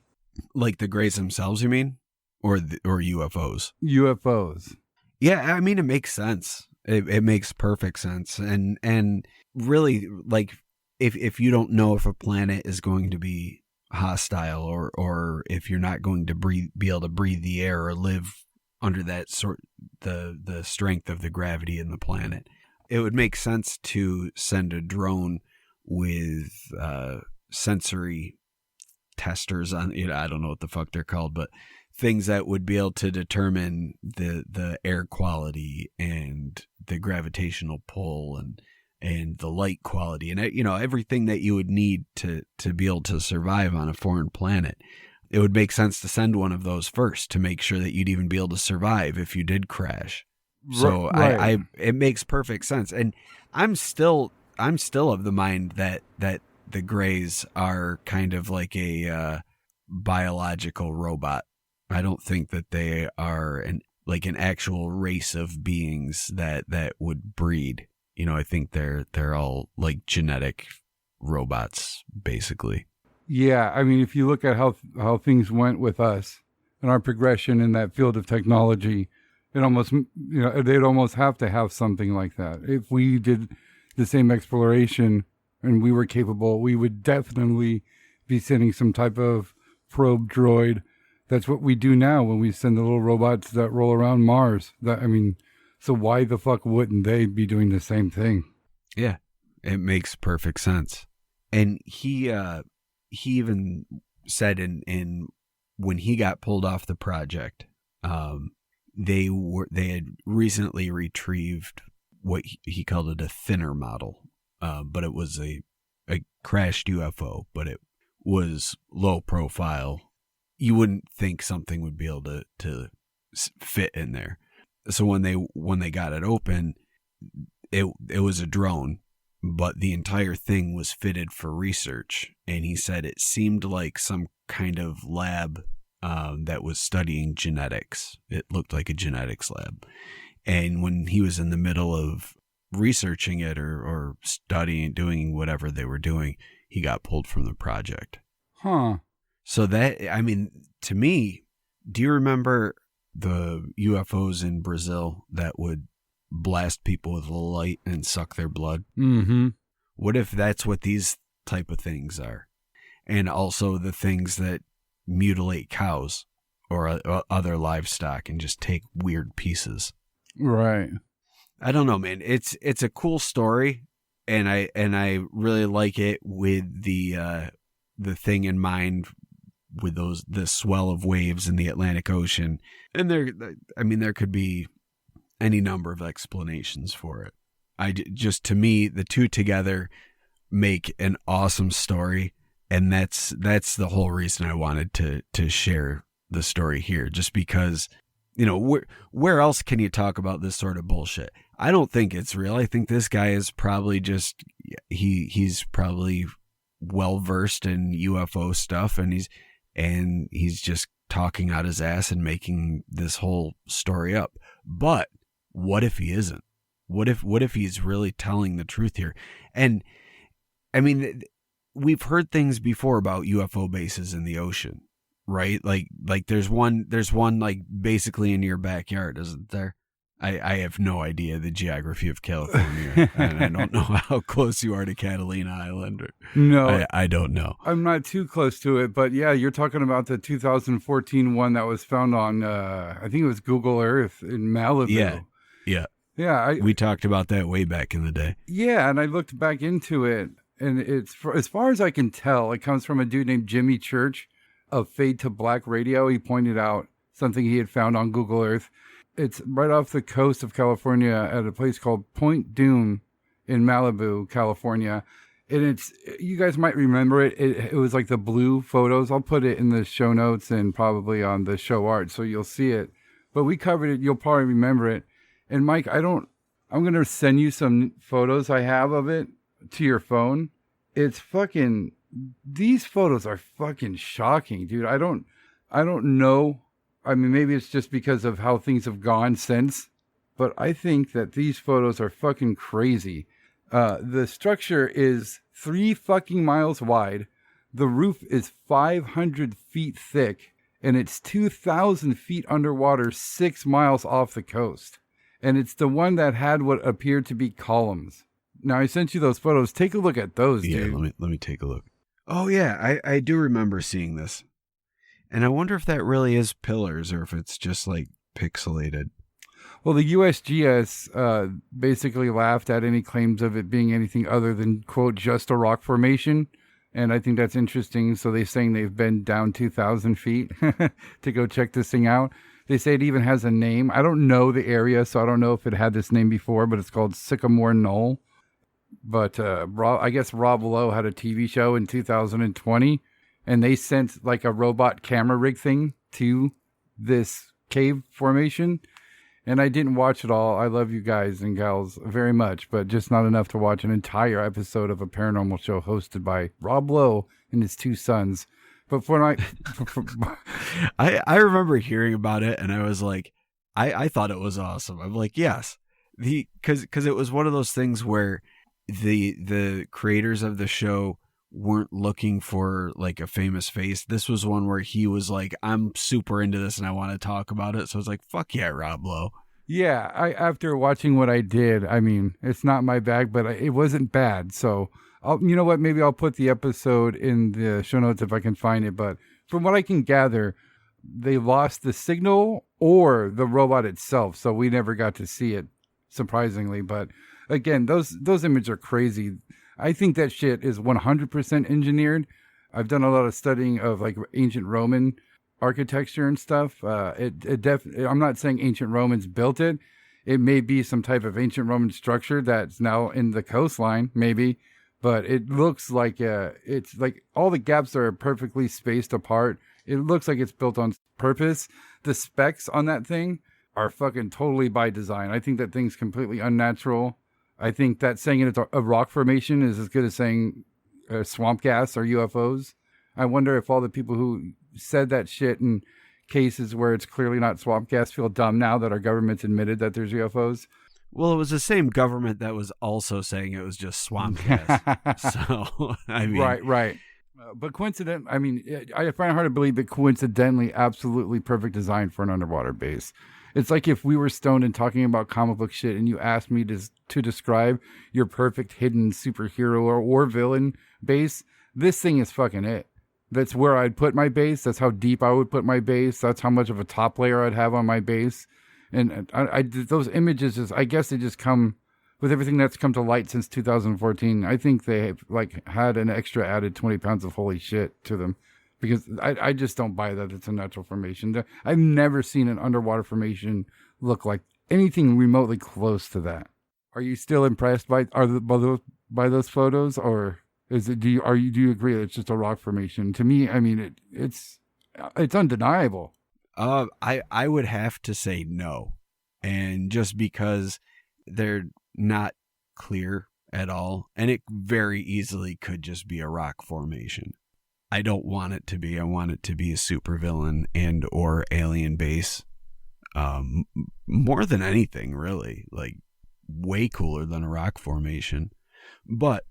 Like the Greys themselves, you mean? Or UFOs? UFOs. Yeah, I mean, it makes sense. It makes perfect sense. And really, like, if you don't know if a planet is going to be hostile, or if you're not going to be able to breathe the air or live under that the strength of the gravity in the planet, it would make sense to send a drone with sensory testers on, I don't know what the fuck they're called, but things that would be able to determine the air quality and the gravitational pull and the light quality and everything that you would need to be able to survive on a foreign planet. It would make sense to send one of those first to make sure that you'd even be able to survive if you did crash. So right. It makes perfect sense. And I'm still of the mind that the Greys are kind of like a biological robot. I don't think that they are an actual race of beings that would breed. I think they're all like genetic robots, basically. Yeah, I mean, if you look at how things went with us and our progression in that field of technology, it almost, they'd almost have to have something like that. If we did the same exploration and we were capable, we would definitely be sending some type of probe droid. That's what we do now when we send the little robots that roll around Mars. So why the fuck wouldn't they be doing the same thing? Yeah, it makes perfect sense. And he even said in when he got pulled off the project, they had recently retrieved what he called it a thinner model, but it was a crashed UFO, but it was low profile. You wouldn't think something would be able to fit in there. So when they got it open, it was a drone, but the entire thing was fitted for research. And he said it seemed like some kind of lab that was studying genetics. It looked like a genetics lab. And when he was in the middle of researching it or studying, doing whatever they were doing, he got pulled from the project. Huh. So that, I mean, to me, do you remember the UFOs in Brazil that would blast people with light and suck their blood? Mm-hmm. What if that's what these type of things are? And also the things that mutilate cows or other livestock and just take weird pieces. Right. I don't know, man. It's a cool story, and I really like it with the thing in mind with the swell of waves in the Atlantic Ocean. And there could be any number of explanations for it. Just to me, the two together make an awesome story, and that's the whole reason I wanted to share the story here, just because, you know, where else can you talk about this sort of bullshit? I don't think it's real. I think this guy is probably just he's probably well versed in UFO stuff, and he's just talking out his ass and making this whole story up. But what if he isn't? What if he's really telling the truth here? And I mean, we've heard things before about UFO bases in the ocean, right? Like there's one like basically in your backyard, isn't there? I have no idea the geography of California, and I don't know how close you are to Catalina Island. No, I don't know. I'm not too close to it, but yeah, you're talking about the 2014 one that was found on, I think it was Google Earth in Malibu. Yeah. We talked about that way back in the day. Yeah, and I looked back into it, and it's, as far as I can tell, it comes from a dude named Jimmy Church of Fade to Black Radio. He pointed out something he had found on Google Earth. It's right off the coast of California at a place called Point Dume in Malibu, California. And it's, you guys might remember it. It was like the blue photos. I'll put it in the show notes and probably on the show art, so you'll see it. But we covered it. You'll probably remember it. And Mike, I'm going to send you some photos I have of it to your phone. It's fucking, these photos are fucking shocking, dude. I don't know. I mean, maybe it's just because of how things have gone since, but I think that these photos are fucking crazy. The structure is 3 fucking miles wide. The roof is 500 feet thick, and it's 2,000 feet underwater, 6 miles off the coast. And it's the one that had what appeared to be columns. Now, I sent you those photos. Take a look at those, dude. Yeah, let me take a look. Oh, yeah, I do remember seeing this. And I wonder if that really is pillars or if it's just like pixelated. Well, the USGS basically laughed at any claims of it being anything other than, quote, just a rock formation. And I think that's interesting. So they're saying they've been down 2,000 feet to go check this thing out. They say it even has a name. I don't know the area, so I don't know if it had this name before, but it's called Sycamore Knoll. But I guess Rob Lowe had a TV show in 2020. And they sent like a robot camera rig thing to this cave formation. And I didn't watch it all. I love you guys and gals very much, but just not enough to watch an entire episode of a paranormal show hosted by Rob Lowe and his 2 sons. But for I remember hearing about it, and I was like, I thought it was awesome. I'm like, yes, because it was one of those things where the creators of the show weren't looking for like a famous face. This was one where he was like, I'm super into this and I want to talk about it. So I was like, fuck yeah, Rob Lowe. Yeah, after watching what I did, I mean, it's not my bag, but it wasn't bad. So you know what? Maybe I'll put the episode in the show notes if I can find it. But from what I can gather, they lost the signal or the robot itself, so we never got to see it, surprisingly. But again, those images are crazy. I think that shit is 100% engineered. I've done a lot of studying of like ancient Roman architecture and stuff. I'm not saying ancient Romans built it. It may be some type of ancient Roman structure that's now in the coastline, maybe, but it looks like it's like all the gaps are perfectly spaced apart. It looks like it's built on purpose. The specs on that thing are fucking totally by design. I think that thing's completely unnatural. I think that saying it's a rock formation is as good as saying swamp gas or UFOs. I wonder if all the people who said that shit in cases where it's clearly not swamp gas feel dumb now that our government's admitted that there's UFOs. Well, it was the same government that was also saying it was just swamp gas. So, I mean... Right. But I find it hard to believe it coincidentally absolutely perfect design for an underwater base. It's like if we were stoned and talking about comic book shit and you asked me to describe your perfect hidden superhero or villain base, this thing is fucking it. That's where I'd put my base. That's how deep I would put my base. That's how much of a top layer I'd have on my base. And those images, I guess they just come with everything that's come to light since 2014. I think they like had an extra added 20 pounds of holy shit to them, because I just don't buy that it's a natural formation. I've never seen an underwater formation look like anything remotely close to that. Are you still impressed by those photos, or is it? Do you agree that it's just a rock formation? To me, I mean it's undeniable. I would have to say no, and just because they're not clear at all, and it very easily could just be a rock formation. I don't want it to be. I want it to be a supervillain and or alien base. More than anything, really, like way cooler than a rock formation. But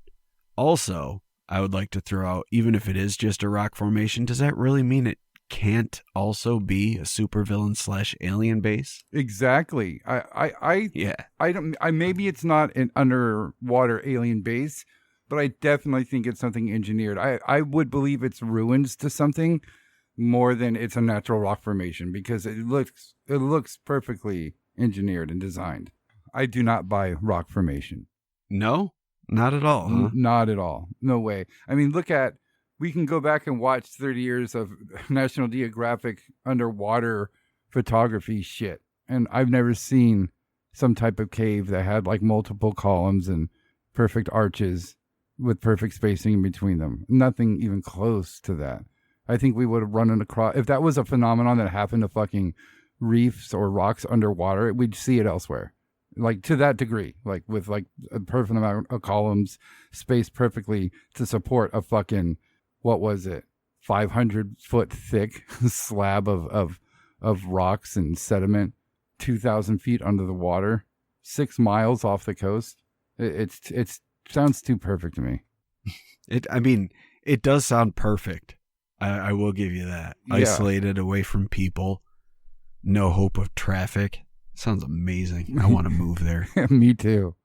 also, I would like to throw out, even if it is just a rock formation, does that really mean it can't also be a supervillain / alien base? Exactly. Maybe it's not an underwater alien base, but I definitely think it's something engineered. I would believe it's ruins to something more than it's a natural rock formation, because it looks perfectly engineered and designed. I do not buy rock formation. No, not at all. Huh? Not at all. No way. I mean, we can go back and watch 30 years of National Geographic underwater photography shit, and I've never seen some type of cave that had like multiple columns and perfect arches with perfect spacing in between them. Nothing even close to that. I think we would have run across, if that was a phenomenon that happened to fucking reefs or rocks underwater, we'd see it elsewhere. Like to that degree, like with like a perfect amount of columns spaced perfectly to support a fucking, what was it, 500-foot thick slab of rocks and sediment, 2,000 feet under the water, 6 miles off the coast. It sounds too perfect to me. It does sound perfect. I will give you that. Yeah. Isolated, away from people, no hope of traffic. Sounds amazing. I want to move there. Me too.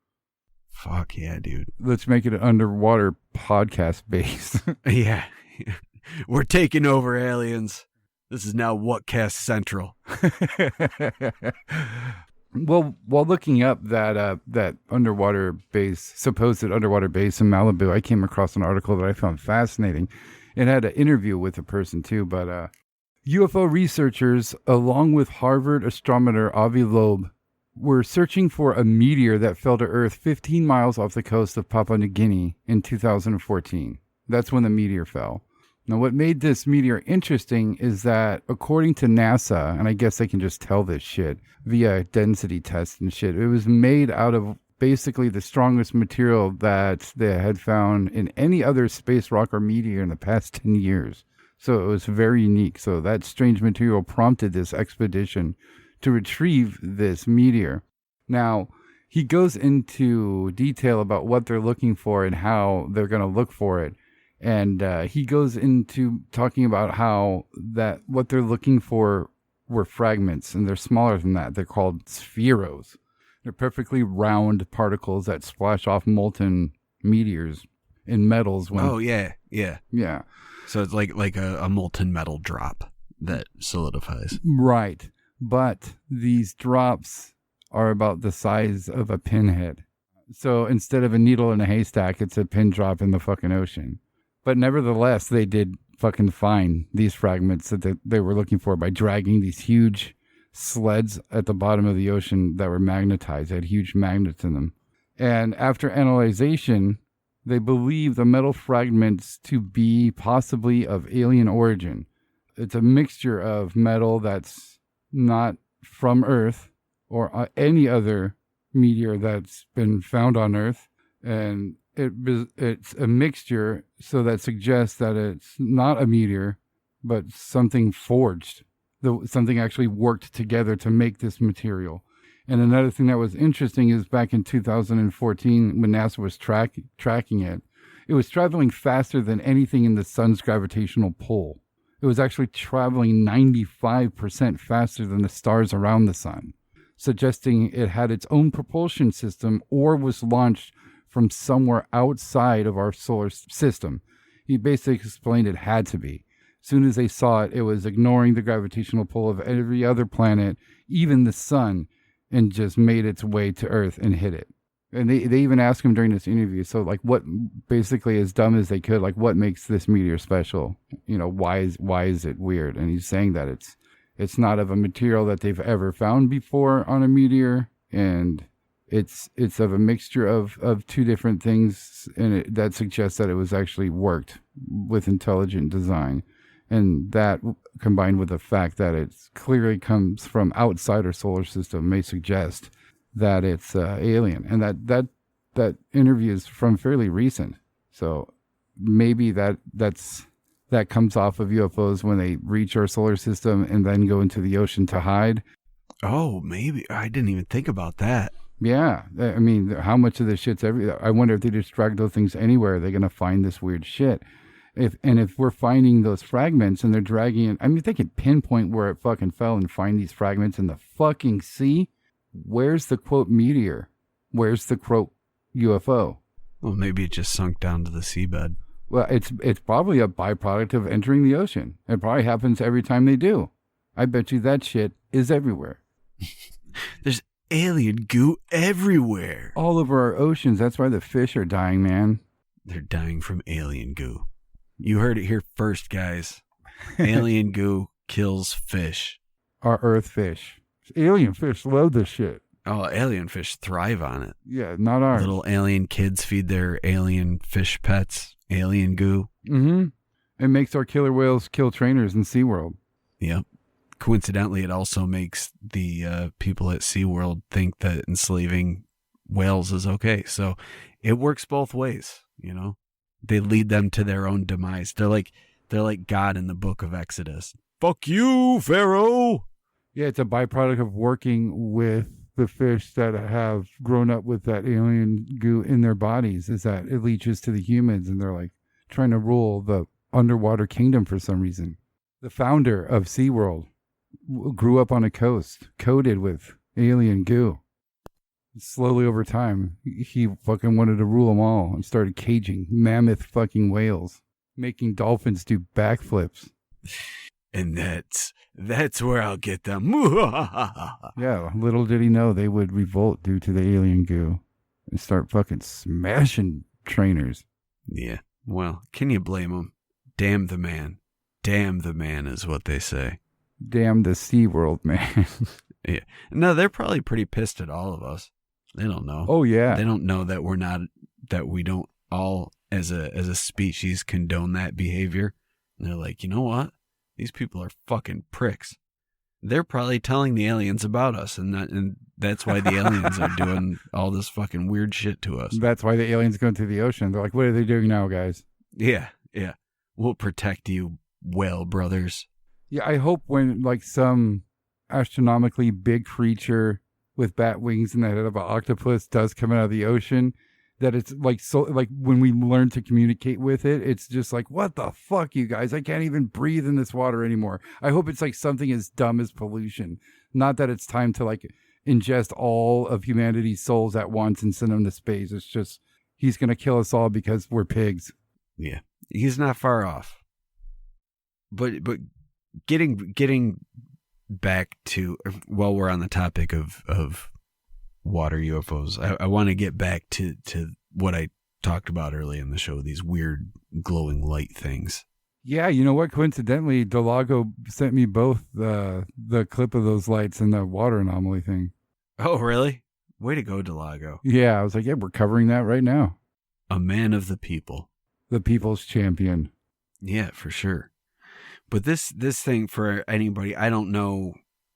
Fuck yeah, dude. Let's make it an underwater podcast base. Yeah. We're taking over, aliens. This is now Whatcast Central. Well, while looking up that underwater base, supposed underwater base in Malibu, I came across an article that I found fascinating. It had an interview with a person too, but UFO researchers, along with Harvard astronomer Avi Loeb, were searching for a meteor that fell to Earth 15 miles off the coast of Papua New Guinea in 2014. That's when the meteor fell. Now, what made this meteor interesting is that, according to NASA, and I guess they can just tell this shit via density tests and shit, it was made out of basically the strongest material that they had found in any other space rock or meteor in the past 10 years. So it was very unique. So that strange material prompted this expedition to retrieve this meteor. Now, he goes into detail about what they're looking for and how they're going to look for it. And he goes into talking about how that what they're looking for were fragments, and they're smaller than that. They're called spheros. They're perfectly round particles that splash off molten meteors in metals. Oh, yeah. Yeah. So it's like a molten metal drop. that solidifies. Right. But these drops are about the size of a pinhead. So instead of a needle in a haystack, it's a pin drop in the fucking ocean. But nevertheless, they did fucking find these fragments that they were looking for by dragging these huge sleds at the bottom of the ocean that were magnetized. They had huge magnets in them. And after analyzation, they believe the metal fragments to be possibly of alien origin. It's a mixture of metal that's not from Earth or any other meteor that's been found on Earth. And it's a mixture, so that suggests that it's not a meteor, but something forged. Something actually worked together to make this material. And another thing that was interesting is back in 2014, when NASA was tracking it, it was traveling faster than anything in the sun's gravitational pull. It was actually traveling 95% faster than the stars around the sun, suggesting it had its own propulsion system or was launched from somewhere outside of our solar system. He basically explained it had to be. As soon as they saw it, it was ignoring the gravitational pull of every other planet, even the sun, and just made its way to Earth and hit it. And they even asked him during this interview, so like what, basically as dumb as they could, like what makes this meteor special? You know, why is it weird? And he's saying that it's not of a material that they've ever found before on a meteor, and it's of a mixture of two different things, and that suggests that it was actually worked with intelligent design. And that, combined with the fact that it clearly comes from outside our solar system, may suggest that it's alien. And that interview is from fairly recent. So maybe that comes off of UFOs when they reach our solar system and then go into the ocean to hide. Oh, maybe. I didn't even think about that. Yeah. I mean, how much of this shit's I wonder if they just drag those things anywhere, they're going to find this weird shit. If we're finding those fragments and they're dragging it, I mean, if they could pinpoint where it fucking fell and find these fragments in the fucking sea, where's the quote meteor? Where's the quote UFO? Well, maybe it just sunk down to the seabed. Well, it's probably a byproduct of entering the ocean. It probably happens every time they do. I bet you that shit is everywhere. There's alien goo everywhere. All over our oceans. That's why the fish are dying, man. They're dying from alien goo. You heard it here first, guys. Alien goo kills fish. Our earth fish. Alien fish love this shit. Oh, alien fish thrive on it. Yeah, not ours. Little alien kids feed their alien fish pets alien goo. Mm-hmm. It makes our killer whales kill trainers in SeaWorld. Yep. Coincidentally, it also makes the people at SeaWorld think that enslaving whales is okay. So it works both ways, you know. They lead them to their own demise. They're like God in the book of Exodus. Fuck you, Pharaoh. Yeah, it's a byproduct of working with the fish that have grown up with that alien goo in their bodies, is that it leaches to the humans, and they're like trying to rule the underwater kingdom for some reason. The founder of SeaWorld grew up on a coast coated with alien goo. Slowly over time, he fucking wanted to rule them all and started caging mammoth fucking whales, making dolphins do backflips. And that's where I'll get them. Yeah, little did he know they would revolt due to the alien goo and start fucking smashing trainers. Yeah, well, can you blame him? Damn the man. Damn the man is what they say. Damn the SeaWorld man. Yeah. No, they're probably pretty pissed at all of us. They don't know. Oh, yeah. They don't know that we don't all as a species condone that behavior. And they're like, you know what? These people are fucking pricks. They're probably telling the aliens about us, and that's why the aliens are doing all this fucking weird shit to us. That's why the aliens go into the ocean. They're like, what are they doing now, guys? Yeah. We'll protect you, whale brothers. Yeah, I hope when like some astronomically big creature with bat wings and the head of an octopus does come out of the ocean, that it's like, so like when we learn to communicate with it, it's just like, what the fuck, you guys? I can't even breathe in this water anymore. I hope it's like something as dumb as pollution. Not that it's time to like ingest all of humanity's souls at once and send them to space. It's just, he's going to kill us all because we're pigs. Yeah, he's not far off. But getting back to, while we're on the topic of water UFOs, I want to get back to what I talked about early in the show, these weird glowing light things. Yeah, you know what? Coincidentally, Delago sent me both the clip of those lights and the water anomaly thing. Oh, really? Way to go, Delago. Yeah, I was like, yeah, we're covering that right now. A man of the people. The people's champion. Yeah, for sure. But this thing, for anybody, I don't know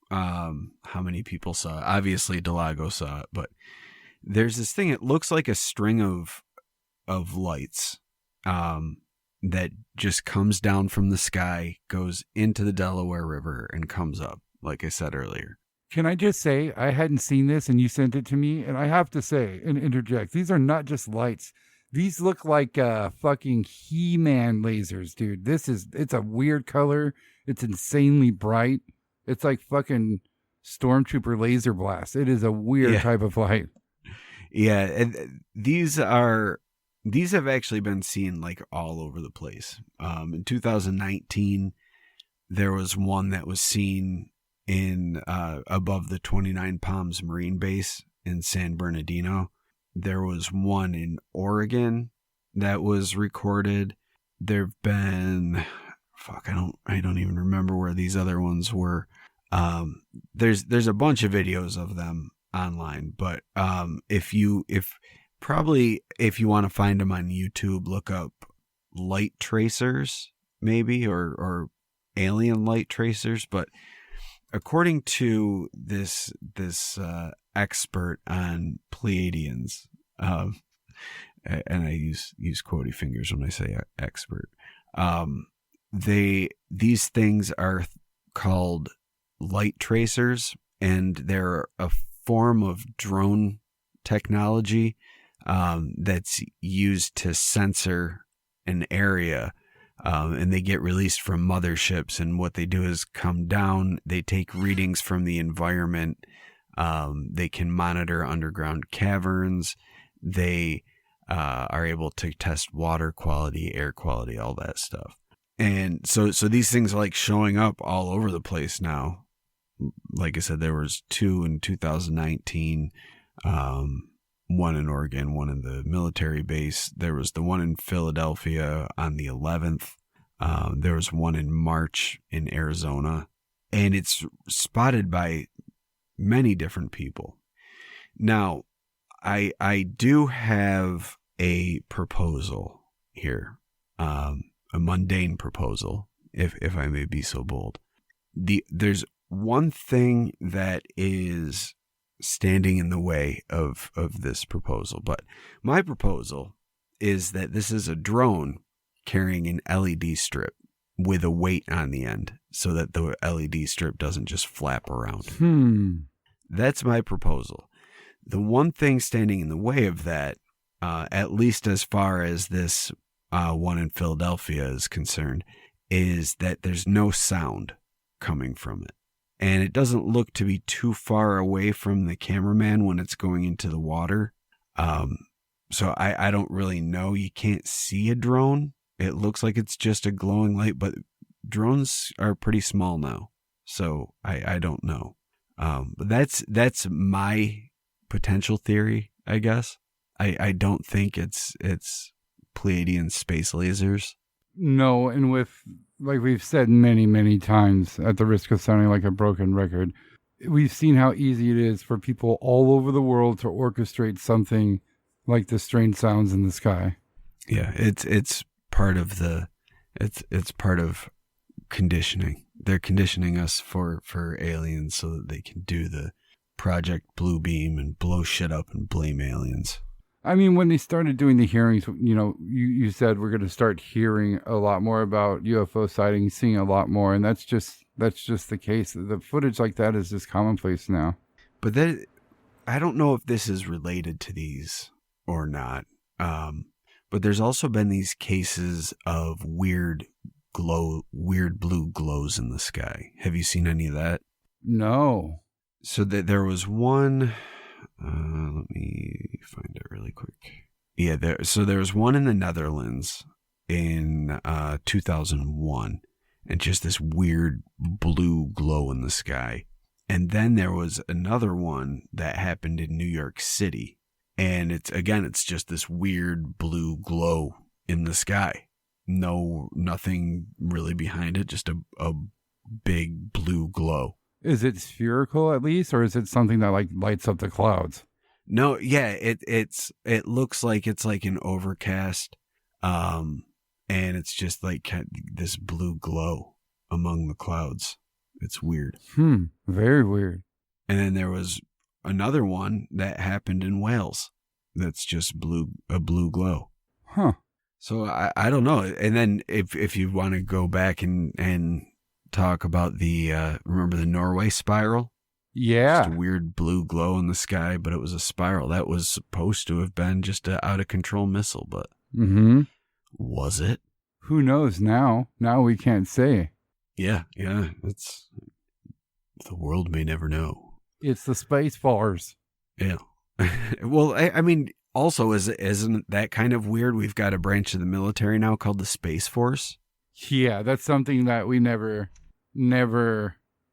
how many people saw it. Obviously, Delago saw it, but there's this thing. It looks like a string of lights that just comes down from the sky, goes into the Delaware River, and comes up, like I said earlier. Can I just say, I hadn't seen this and you sent it to me, and I have to say and interject, these are not just lights. These look like fucking He-Man lasers, dude. It's a weird color. It's insanely bright. It's like fucking Stormtrooper laser blast. It is a weird type of light. Yeah, and these have actually been seen like all over the place. In 2019, there was one that was seen in above the 29 Palms Marine Base in San Bernardino. There was one in Oregon that was recorded. There've been, I don't even remember where these other ones were. There's a bunch of videos of them online, but if you want to find them on YouTube, look up light tracers, maybe, or alien light tracers. But according to this expert on Pleiadians, and I use quotey fingers when I say expert, these things are called light tracers, and they're a form of drone technology that's used to sensor an area, and they get released from motherships, and what they do is come down, they take readings from the environment, they can monitor underground caverns, they are able to test water quality, air quality, all that stuff. And so these things are like showing up all over the place now. Like I said, there was 2 in 2019, one in Oregon, one in the military base. There was the one in Philadelphia on the 11th. There was one in March in Arizona, and it's spotted by many different people. Now, I do have a proposal here, a mundane proposal, if I may be so bold. There's one thing that is standing in the way of this proposal, but my proposal is that this is a drone carrying an LED strip with a weight on the end so that the LED strip doesn't just flap around. That's my proposal. The one thing standing in the way of that, at least as far as this one in Philadelphia is concerned, is that there's no sound coming from it. And it doesn't look to be too far away from the cameraman when it's going into the water. So I don't really know. You can't see a drone. It looks like it's just a glowing light, but drones are pretty small now. So I don't know. But that's my potential theory, I guess. I don't think it's Pleiadian space lasers. No, and with, like we've said many, many times, at the risk of sounding like a broken record, we've seen how easy it is for people all over the world to orchestrate something like the strange sounds in the sky. Yeah, it's part of it's part of conditioning. They're conditioning us for aliens so that they can do the Project Bluebeam and blow shit up and blame aliens. I mean, when they started doing the hearings, you said we're going to start hearing a lot more about UFO sightings, seeing a lot more, and that's just the case. The footage like that is just commonplace now. But I don't know if this is related to these or not. But there's also been these cases of weird blue glows in the sky. Have you seen any of that? No. So there was one. Let me find it really quick. Yeah, there was one in the Netherlands in 2001, and just this weird blue glow in the sky. And then there was another one that happened in New York City. And it's just this weird blue glow in the sky. Nothing really behind it, just a big blue glow. Is it spherical at least, or is it something that like lights up the clouds? No, yeah, it looks like it's like an overcast, and it's just like this blue glow among the clouds. It's weird. Very weird. And then there was another one that happened in Wales. That's just a blue glow. Huh. So I don't know. And then if you want to go back and talk about remember the Norway spiral? Yeah. Just a weird blue glow in the sky, but it was a spiral. That was supposed to have been just an out of control missile, but was it? Who knows now? Now we can't say. Yeah. It's the world may never know. It's the Space Force. Yeah. Well, I mean, also, isn't that kind of weird? We've got a branch of the military now called the Space Force. Yeah, that's something that we never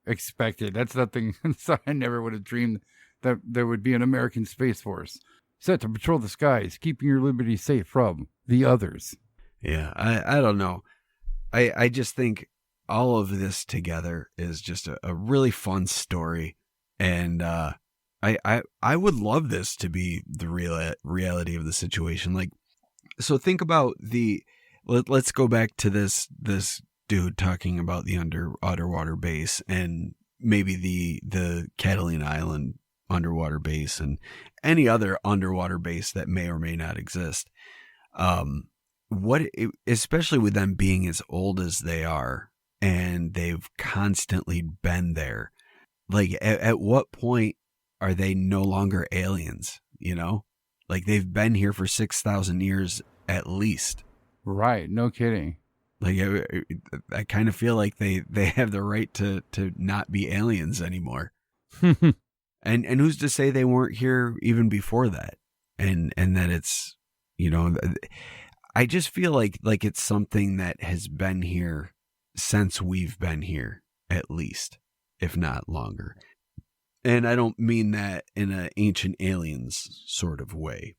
expected. That's something I never would have dreamed that there would be an American Space Force set to patrol the skies, keeping your liberty safe from the others. Yeah, I don't know. I just think all of this together is just a really fun story. And I would love this to be the reality of the situation. Like, so think about let's go back to this dude talking about the underwater base and maybe the Catalina Island underwater base and any other underwater base that may or may not exist. Especially with them being as old as they are and they've constantly been there. Like, at what point are they no longer aliens? You know, like they've been here for 6,000 years at least. Right. No kidding. Like, I kind of feel like they have the right to not be aliens anymore. And who's to say they weren't here even before that? And that it's, you know, I just feel like it's something that has been here since we've been here, at least, if not longer. And I don't mean that in an Ancient Aliens sort of way.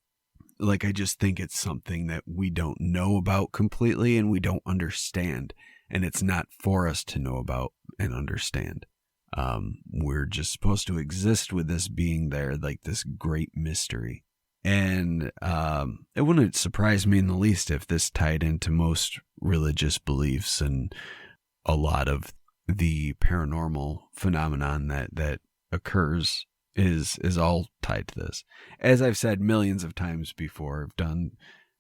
Like, I just think it's something that we don't know about completely and we don't understand. And it's not for us to know about and understand. We're just supposed to exist with this being there, like this great mystery. And it wouldn't surprise me in the least if this tied into most religious beliefs and a lot of the paranormal phenomenon that occurs is all tied to this. As I've said millions of times before, I've done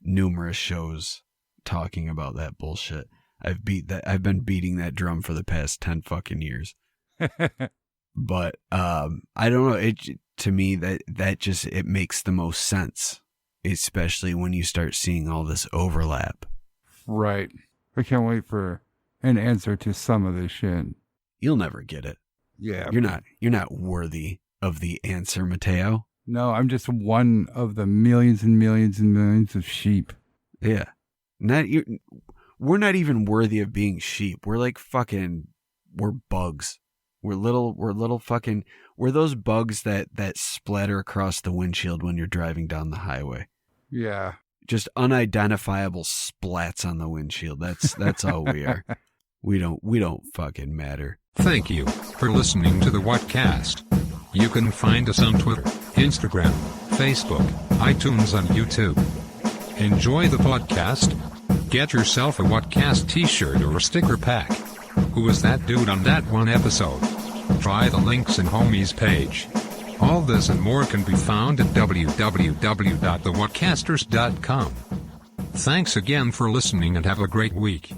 numerous shows talking about that bullshit. I've been beating that drum for the past 10 fucking years. But I don't know, to me that just, it makes the most sense, especially when you start seeing all this overlap. Right. I can't wait for an answer to some of this shit. You'll never get it. Yeah. You're not worthy of the answer, Mateo. No, I'm just one of the millions and millions and millions of sheep. Yeah. We're not even worthy of being sheep. We're like we're bugs. We're those bugs that splatter across the windshield when you're driving down the highway. Yeah. Just unidentifiable splats on the windshield. That's all we are. We don't fucking matter. Thank you for listening to the Whatcast. You can find us on Twitter, Instagram, Facebook, iTunes, and YouTube. Enjoy the podcast. Get yourself a Whatcast t-shirt or a sticker pack. Who was that dude on that one episode? Try the links in Homie's page. All this and more can be found at www.thewhatcasters.com. Thanks again for listening and have a great week.